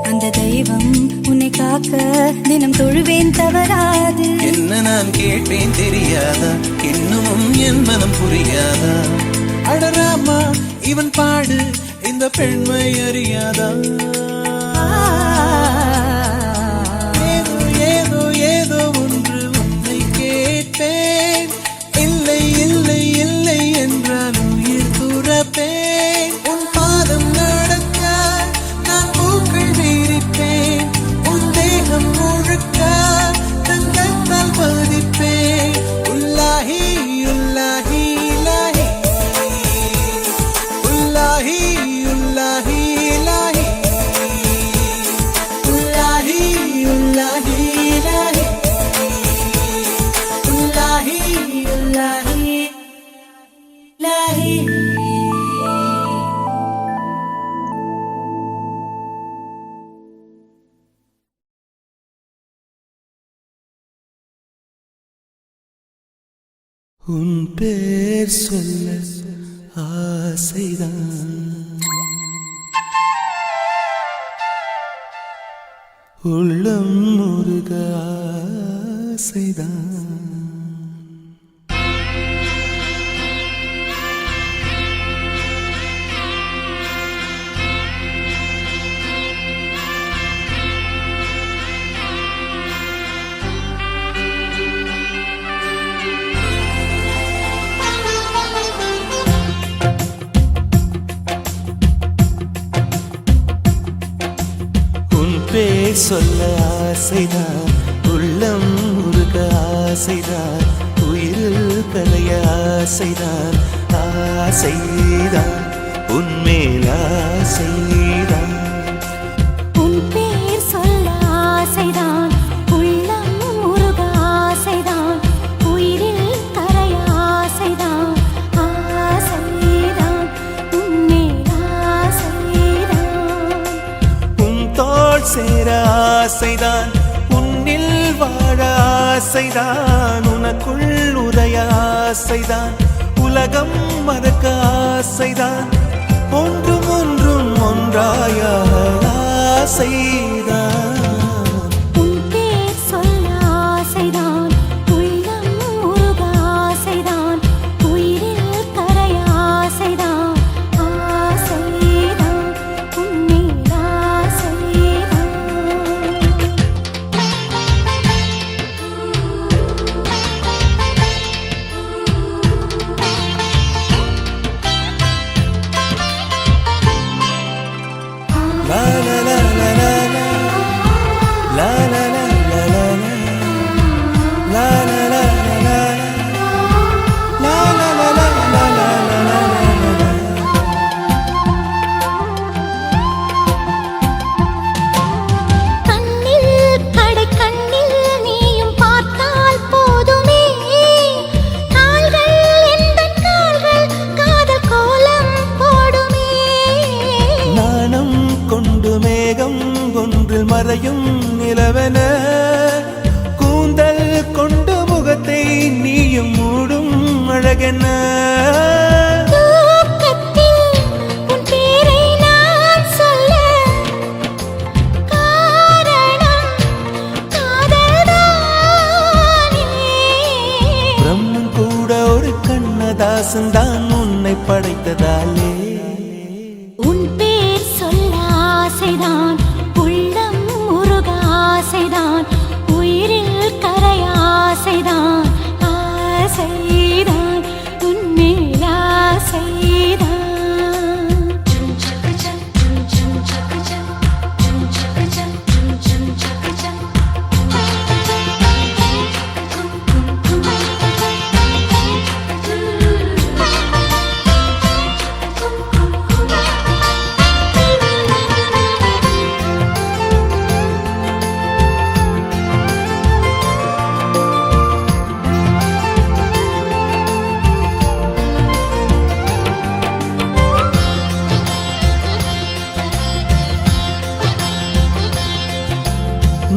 அந்த தெய்வம் உன்னை காக்க தினம் தொழுவேன் தவறாது.
என்ன நான் கேட்பேன் தெரியாதா, இன்னமும் என் மனம் புரியாதா? அடராமா இவன் பாடு, இந்த பெண்மை அறியாதா? ஏதோ ஏதோ ஏதோ ஒன்று உன்னை கேட்பேன். இல்லை இல்லை இல்லை என்றால் உயிர் துறப்பேன். உன் பாதம் நடக்க நான் பூக்கள் வீரிப்பேன். உன் தேகம் முழுக்க தங்கத்தால் பதிப்பேன். உள்ளாகி உள்ளாகி இலாஹி உள்ளாஹி உள்ளாஹி இலாஹி உள்ளாஹி உள்ளாஹி இலாஹி உள்ளாஹி உள்ளாஹி இலாஹி. உன் பேர் சொல்ல ஆசைதான், உள்ளம் முருக ஆசைதான். பேர் சொல்ல ஆசைதான், உள்ளம் முருக ஆசைதான், உயிரில் கலைய ஆசைதான். ஆசைதான் உன்மேல் ஆசைதான்.
உன் பேர் சொல்ல ஆசைதான், உள்ளம் முருக ஆசைதான், உயிரில் கரைய ஆசைதான். ஆசைதான் உன்மேல் ஆசைதான்.
உன் தோள் சேர ஆசைதான், உன்னில் வாழ ஆசைதான், உனக்குள் உதய ஆசைதான், உலகம் மறக்க ஆசைதான், ஒன்றும் ஒன்றும் ஒன்றாய ஆசைதான்.
உன் பேர் சொல்ல ஆசைதான், உள்ளம் முருக ஆசைதான், உயிரில் கரைய ஆசைதான். ஆசைதான் உன்மேல் ஆசைதான்.
மறையும் நிலவென கூந்தல் கொண்டு முகத்தை நீயும் மூடும் அழகென பிரம்மன் கூட ஒரு கண்ணதாசன்தான் உன்னை படைத்ததாலே
உன் பேர் சொல்ல ஆசைதான், உள்ளம் முருக ஆசைதான், உயிரில் கரைய ஆசைதான், ஆசைதான் உன்மேல் ஆசைதான்.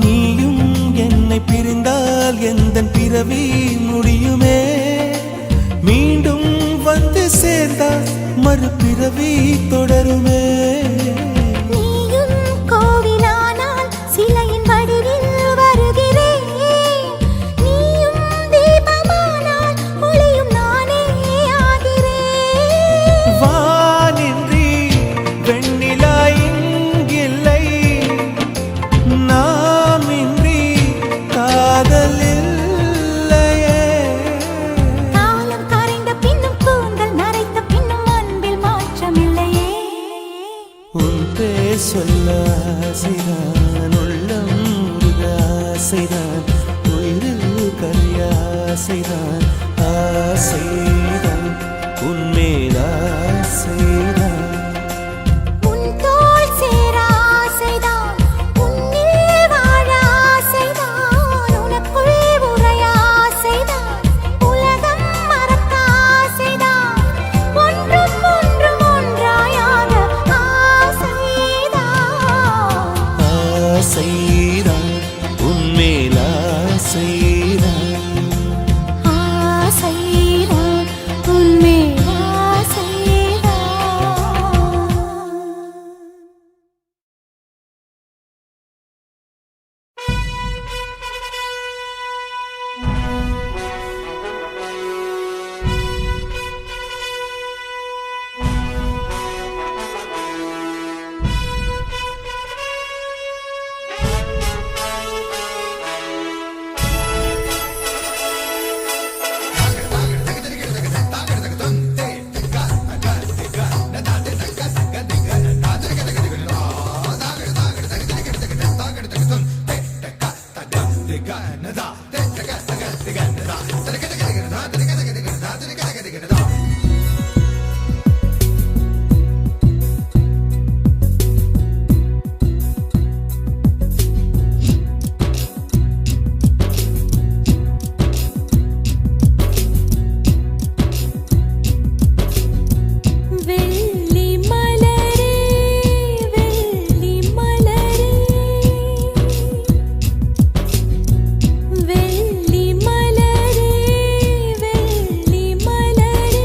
நீயும் என்னை பிரிந்தால் எந்தன் பிறவி முடியுமே, மீண்டும் வந்து சேர்ந்தால் மறுபிறவி தொடருமே.
நீயும் கோவிலானால் சிலையின் வடிவில் வருகிறேன், நீயும் தீபமானால் ஒளியும் நானே ஆகிறேன்.
வானின்றி வெண்ணிலா இங்கில்லை, நாமின்றி காதல் இல்லையே.
காலம் கரைந்த பின்னும் கூந்தல் நரைத்த பின்னும் அன்பில் மாற்றமில்லையே.
உன் பேர் சொல்ல ஆசைதான், உள்ளம் முருக ஆசைதான், உயிரில் கரிய ஆசைதான், ஆசைதான் உன்மேல் ஆசைதான்.
உன் தோள் சேர ஆசைதான், உன்னில் வாழ ஆசைதான், உனக்குள் உறைய ஆசைதான், உலகம் மறக்க ஆசைதான், ஒன்றும் ஒன்றும் ஒன்றாயாக ஆசைதான்.
ஆசைதான் உன்மேல் ஆசைதான்.
ஆசைதான் உன்மேல் ஆசைதான். வெள்ளி மலரே, வெள்ளி மலரே, வெள்ளி மலரே, வெள்ளி மலரே.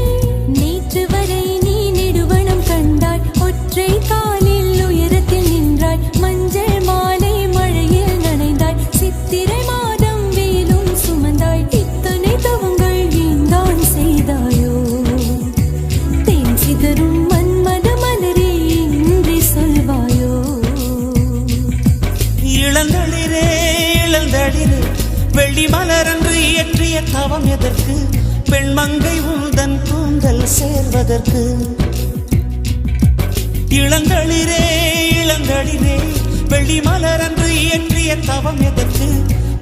நேற்று வரை நீ நெடுவனம் கண்டாய், ஒற்றை காலில் உயரத்தில் நின்றாய், மஞ்சள் மாலை மழையில் நனைந்தாய், சித்திரை மாதம் வெயிலும் சுமந்தாய், இத்தனை தவங்கள் நீந்தான் செய்தாயோ? தேன் சிதறும் மன்மத மலரே இன்றி சொல்வாயோ?
இளந்தளிரே இளந்தளிரே, வெள்ளி மலரன்று இயற்றிய தவம் எதற்கு? பெண்மங்கை உந்தன் கூந்தல் சேர்வதற்கு. இளந்தளிரே இளந்தளிரே, வெள்ளி மலரன்று இயற்றிய தவம் எதற்கு?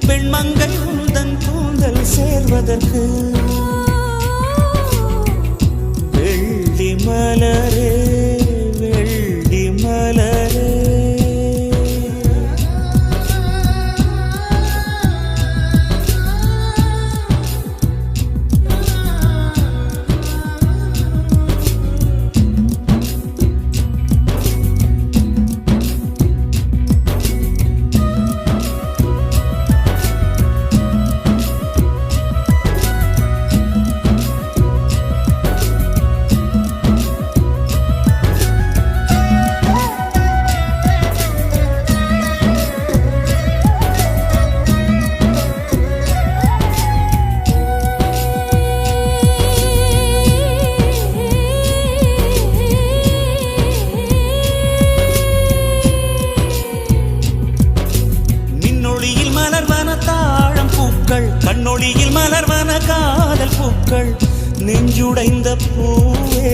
பெண்மங்கை உந்தன் கூந்தல் சேர்வதற்கு. வெள்ளி மலரே, வெள்ளி மலரே.
பூக்கள் கண்ணொளியில் மலர்வன காதல் பூக்கள் நெஞ்சுடைந்த பூவே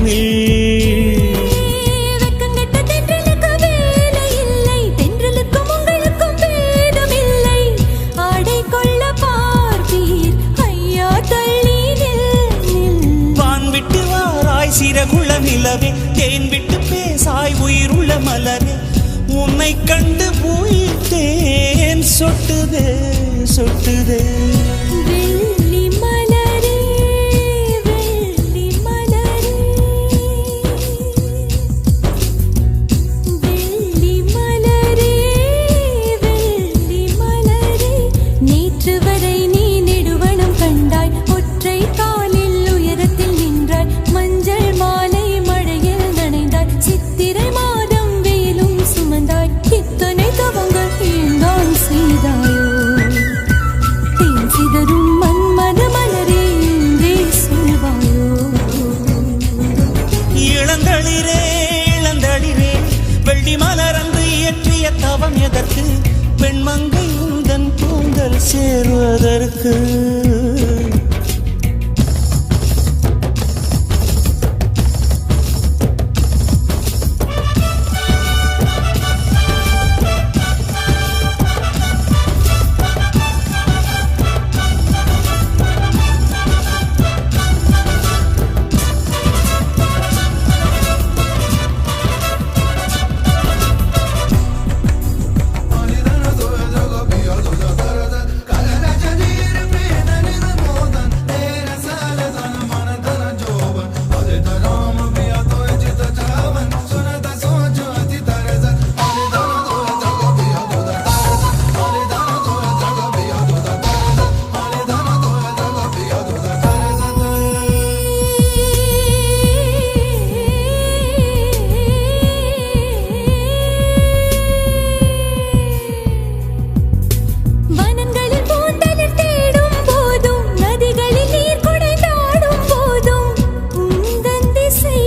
நீ.
வெக்கங்கெட்ட தென்றலுக்கு வேலை இல்லை, தென்றலுக்கும் உங்களுக்கும் பேதமில்லை. ஆடை கொள்ள பார்ப்பீர் ஐயா தள்ளி நில்.
வான் விட்டு வாராய் சிறகுள்ள நிலவே, தேன் விட்டு பேசாய் உயிருள்ள மலரே. உன்னை கண்டு உயிர்த்தேன் சொட்டுதே சொட்டுதே.
வெள்ளி மலரே வெள்ளி மலரே வெள்ளி மலரே வெள்ளி மலரே. நேற்று வரை நீ நெடுவனம் கண்டாய், ஒற்றை காலில் உயரத்தில் நின்றாய். மஞ்சள் மாலை மழையில் நனைந்தாய், சித்திரை மாதம் வெயிலும் சுமந்தாய். இத்தனை தவங்கள் ஏன்தான் செய்தாயோ? தேன் சிதறும் மன்மத மலரே என்றே சொல்வாயோ?
இளந்தளிரே இளந்தளிரே, வெள்ளி மலரந்து இயற்றிய தவம் எதற்கு? பெண்மங்கை உந்தன் கூந்தல் சேர்வதற்கு.
வனங்களில் பூந்தளிர் தேடும் போதும், நதிகளில் நீர் குடைந்தாடும் போதும், உந்தன் திசை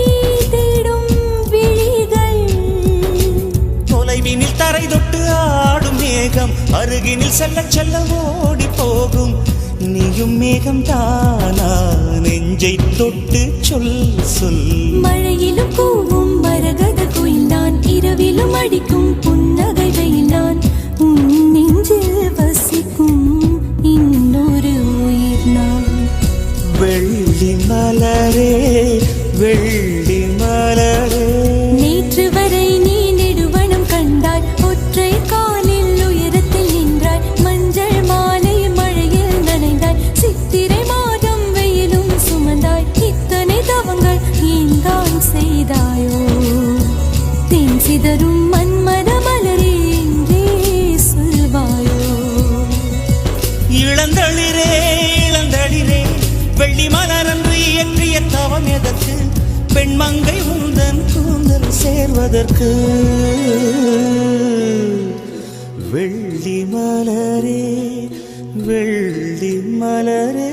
தேடும் விழிகள்.
தொலைவினில் தரை தொட்டு ஆடும் மேகம், அருகினில் செல்ல செல்ல ஓடி போகும். நீயும் மேகம் தானா? நெஞ்சை தொட்டு சொல் சொல்.
மழையிலும் கூவும் மரகத குயில் நான், இரவிலும் அடிக்கும் புன்னகை வெயில் நான். உன் நெஞ்சில் வசிக்கும் இன்னொரு உயிர் நான்.
வெள்ளி மலரே வெள்ளி மலரே.
நேற்று வரை நீ நெடுவனம் கண்டாய், ஒற்றை காலில் உயரத்தில் நின்றாய். மஞ்சள் மாலை மழையில் நனைந்தாய், சித்திரை மாதம் வெயிலும் சுமந்தாய். இத்தனை தவங்கள் ஏன்தான் செய்தாயோ? தேன் சிதறும் மன்மத மலரே என்றே சொல்வாயோ?
இளந்தளிரே இளந்தளிரே, வெள்ளி மலரன்று இயற்றிய தவம் எதற்கு? பெண்மங்கை உந்தன் கூந்தல் சேர்வதற்கு. வெள்ளி மலரே வெள்ளி மலரே.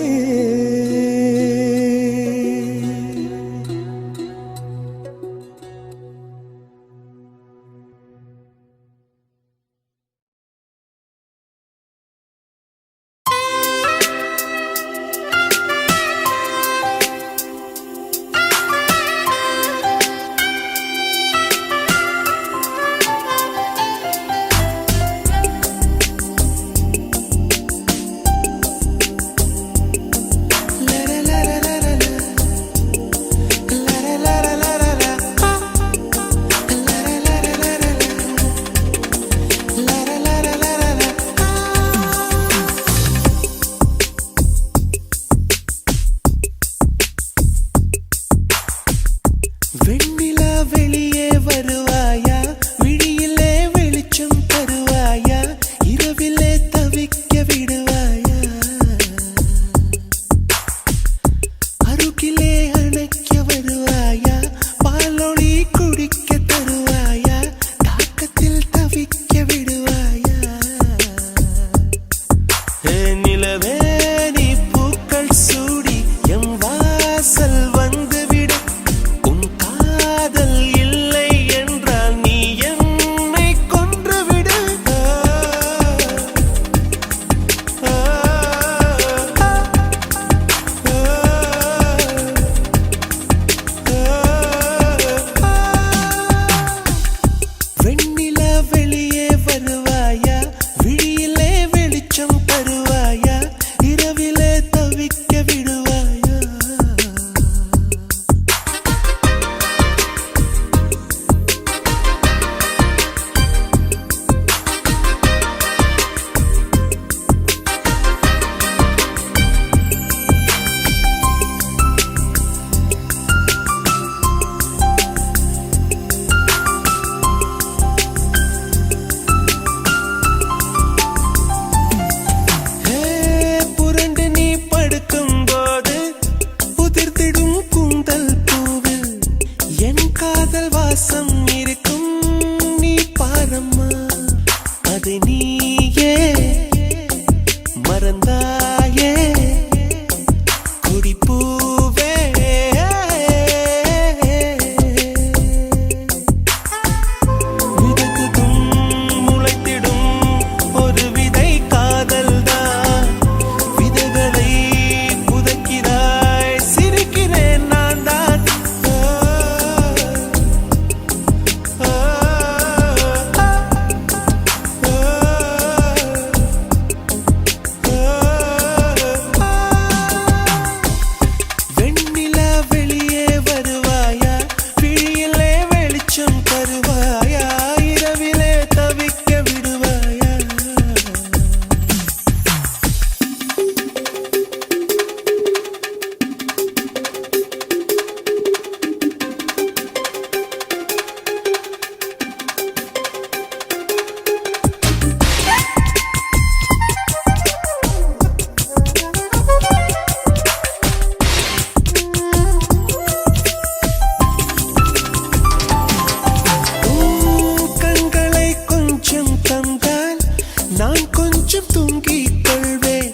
நான் கொஞ்சம் தூங்கிக் கொள்வேன்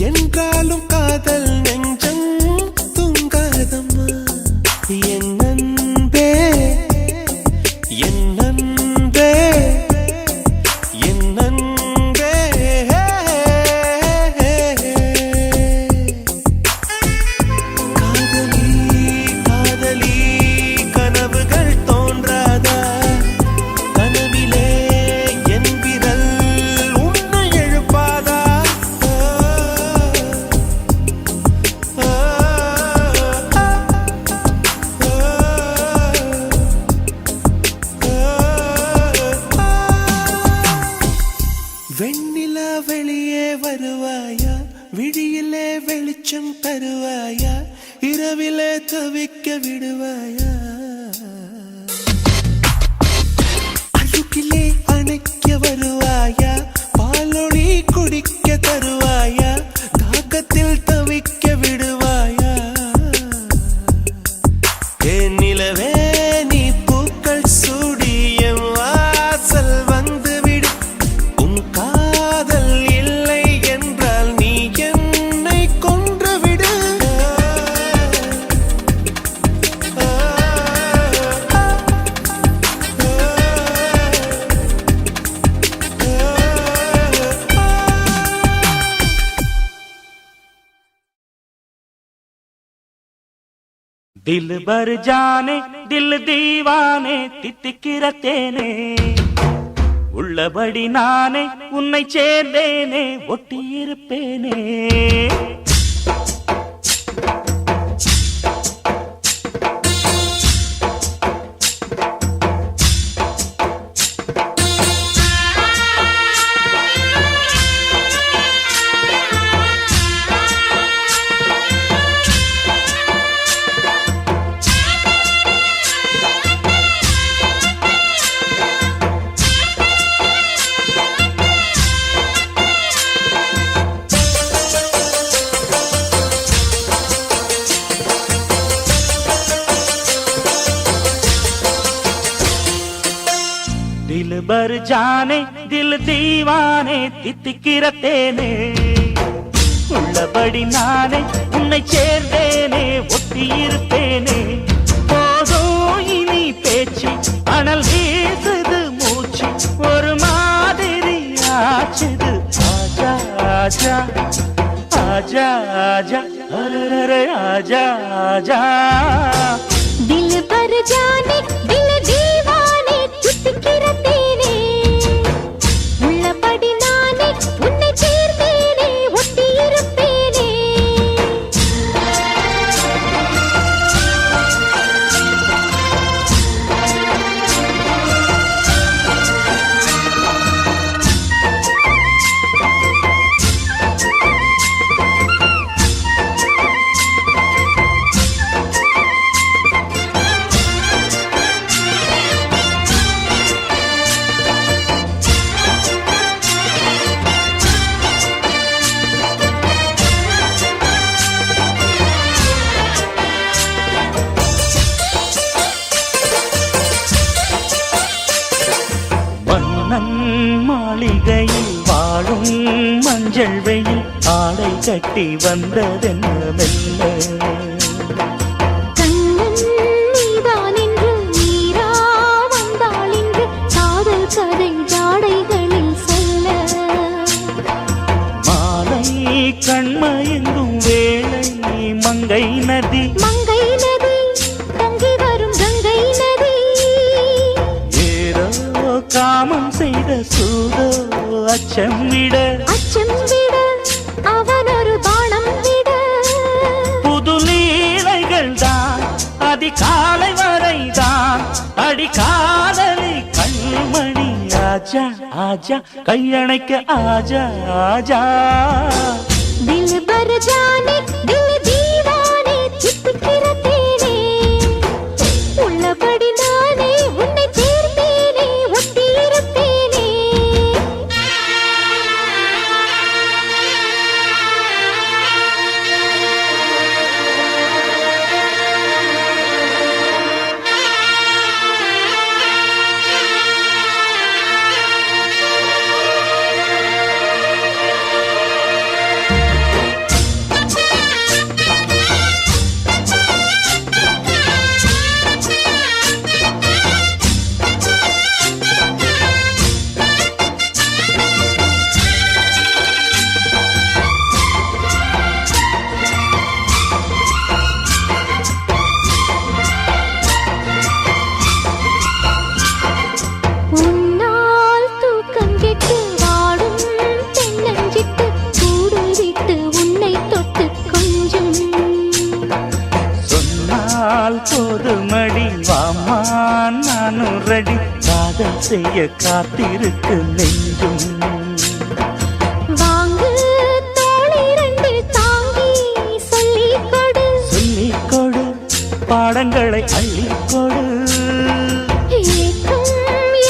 என்றாலும் காதல் நெஞ்சம் தூங்காதம்மா என் அன்பே என் அன்பே என் அன்பே காதலி காதலி கனவுகள் தோன்றாதா கனவிலே என் விரல் உன்னை எழுப்பாதா வெண்ணிலா வெளியே வருவாயா விழியிலே வெளிச்சம் தருவாயா இரவிலே தவிக்க விடுவாயா அழுக்கிலே அணைக்க வருவாயா பாலொளி குடிக்க தருவாயா தாகத்தில் தவிக்க விடுவாயா என் நிலவே நீ பூக்கள் சூடி என் வாசல் வந்துவிடு உன் காதல் இல்லை என்றால் நீ என்னை கொன்றுவிடு
दिल भर जाने दिल दीवाने தித்திக்கிற தேனே உள்ளபடி நானே உன்னை சேர்ந்தேனே ஒட்டியிருப்பேனே दिल भर जाने दिल दीवाने தித்திக்கிற தேனே உள்ளபடி நானே உன்னை சேர்ந்தேனே ஒட்டியிருப்பேனே போதும் இனி பேச்சு அனல் வீசுது மூச்சு ஒரு மாதிரி ஆச்சுது ஆஜா ஆஜா ஆஜா ஆஜா அரரே ஆஜா ஆஜா
दिल भर जाने दिल दीवाने தித்திக்கிற தேனே உள்ளபடி நானே உன்னை சேர்ந்தேனே ஒட்டியிருப்பேனே
மன்னன் மாளிகையில் வாழும் மஞ்சள் வெயில் ஆடை கட்டி வந்ததென்ன மெல்ல
கண்ணன் நீதான் என்று நீரா வந்தாள் என்று காதல் கதை ஜாடைகளில் சொல்ல
மாலை கண்மயங்கும் வேளை மங்கை நதி
மங்கை நதி தங்கி வரும் கங்கை நதி
ஏதோ காமம் செய்த சூதோ அச்சம் விட
அச்சம் விட அவன் ஒரு பானம் விட
புது லீலைகள் தான் அதிகாலை வரைதான் அடிக்காதலி கண்மணி ஆஜா ஆஜா கையணைக்க ஆஜா ஆஜா
दिल भर जाने दिल दीवाने தித்திக்கிற தேனே உள்ளபடி நானே உன்னை சேர்ந்தேனே ஒட்டியிருப்பேனே
போதுமடி வாமா நானும் ரெடி காதல் செய்ய காத்திருக்கு நெஞ்சும்
வாங்கு தோளை ரெண்டு தாங்கி சொல்லிக் கொடு
சொல்லிக் கொடு பாடங்களை அள்ளிக் கொடு
ஏக்கம்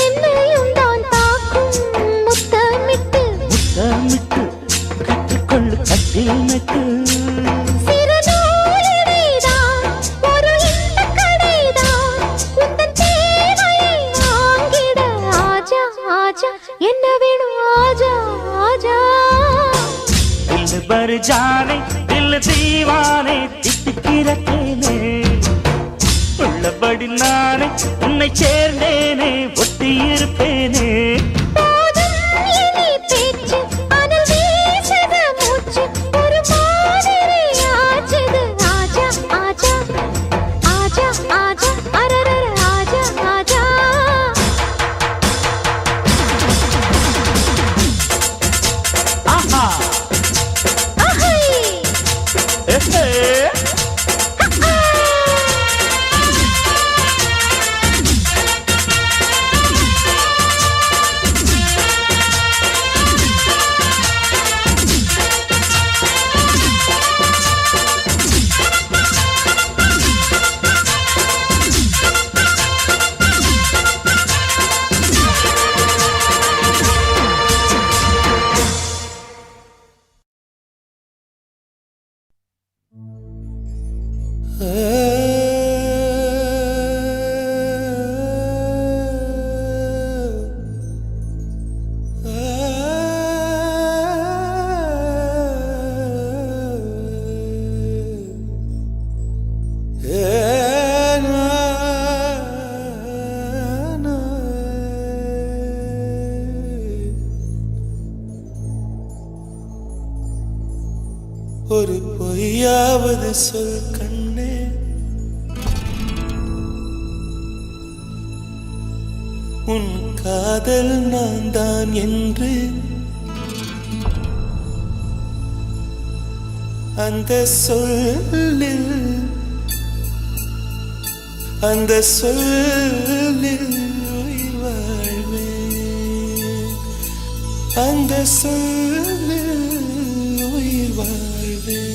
என்னையும் தான் தாக்கும் முத்தமிட்டு
முத்தமிட்டு கற்றுக்கொள்ளு கட்டில் மெட்டு
சிறு நூலிழைதான் ஒரு இன்பக் கடைதான் உந்தன் தேவையை வாங்கிட ஆஜா ஆஜா என்ன வேணும் ஆஜா ஆஜா
दिल भर जाने दिल दीवाने தித்திக்கிற தேனே உள்ளபடி நானே உன்னை சேர்ந்தேனே ஒட்டி இருப்பேனே
போதும் இனி பேச்சு அனல் வீசுது மூச்சு ஒரு மாதிரி ஆச்சுது ஆஜா ஆஜா ஆஜா ஆஜா அரரர ஆஜா ஆஜா
ஆஹா
அஹை
எஹே
ஒரு பொய்யாவது சொல் கண்ணே உன் காதல் நான் தான் என்று அந்த சொல்லில் உயிர் வாழ்வேன் அந்த சொல்லில் உயிர் வாழ்வேன்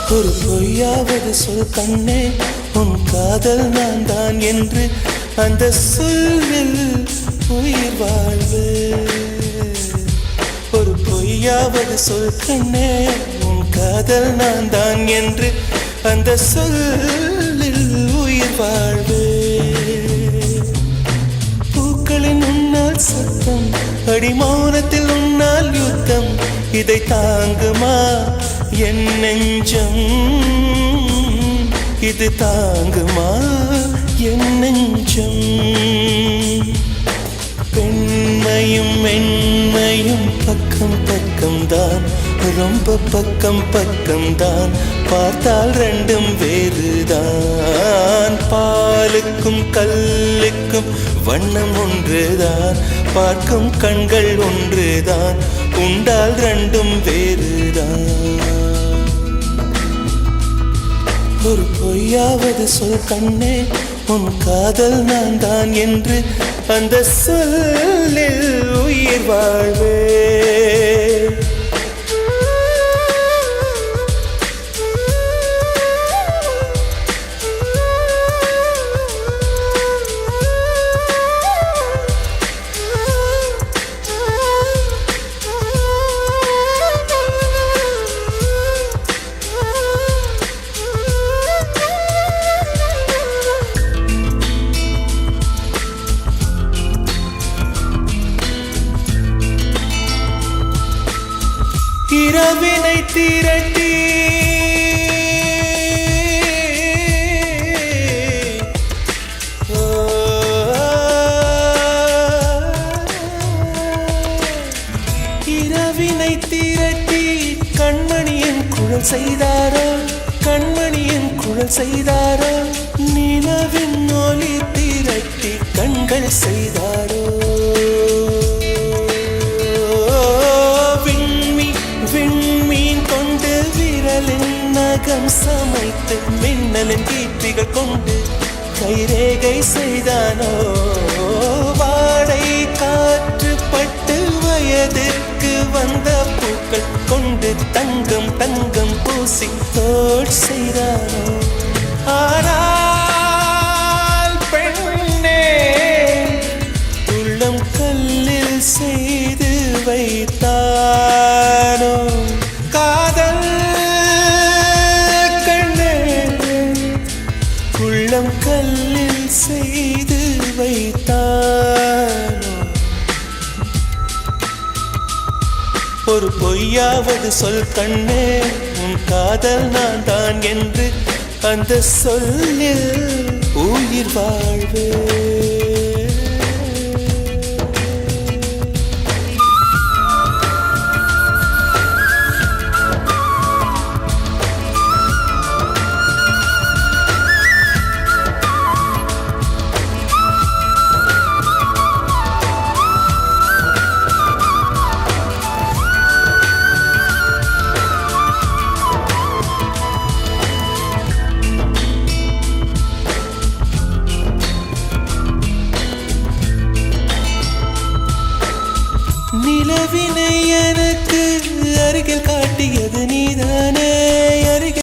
ஒரு பொய்யாவது சொல் கண்ணே உன் காதல் நான் தான் என்று அந்த சொல்லில் உயிர் வாழ்வு ஒரு பொய்யாவது சொல் கண்ணே உன் காதல் நான் தான் என்று அந்த சொல்லில் உயிர் வாழ்வு பூக்களின் உன்னால் சத்தம் அடிமௌனத்தில் உன்னால் யுத்தம் இதை தாங்குமா என் நெஞ்சம் இது தாங்குமா என் நெஞ்சம் பெண்மையும் மென்மையும் பக்கம் பக்கம்தான் ரொம்ப பக்கம் பக்கம்தான் பார்த்தால் ரெண்டும் வேறுதான் பாலுக்கும் கல்லுக்கும் வண்ணம் ஒன்றுதான் பார்க்கும் கண்கள் ஒன்றுதான் உண்டால் ரெண்டும் வேறுதான் ஒரு பொய்யாவது சொல் கண்ணே உன் காதல் நான் தான் என்று அந்த சொல்லில் உயிர் வாழ்வே இரவினை திரட்டி இரவினை திரட்டி கண்மணி குழல் செய்தாரோ கண்மணியின் குழல் செய்தாரோ நிலவின் ஒளி திரட்டி கண்கள் செய்தாரோ விண்மீன் கொண்டு விரலின் நகம் சமைத்து மின்னலின் கீர்த்திகள் கொண்டு கைரேகை செய்தானோ வாடை காற்று பட்டு வயதிற்கு வந்த பூக்கள் கொண்டு தங்கம் தங்கம் பூசி தோல் செய்தானோ ஆனால் பெண்ணே உள்ளம் கல்லில் செய்து வைத்தானோ காதல் கண்ணே உள்ளம் கல்லில் செய்து வைத்தானோ ஒரு பொய்யாவது சொல் கண்ணே உன் காதல் நான் தான் என்று அந்த சொல்லில் உயிர் வாழ்வே நிலவினை எனக்கு அருகில்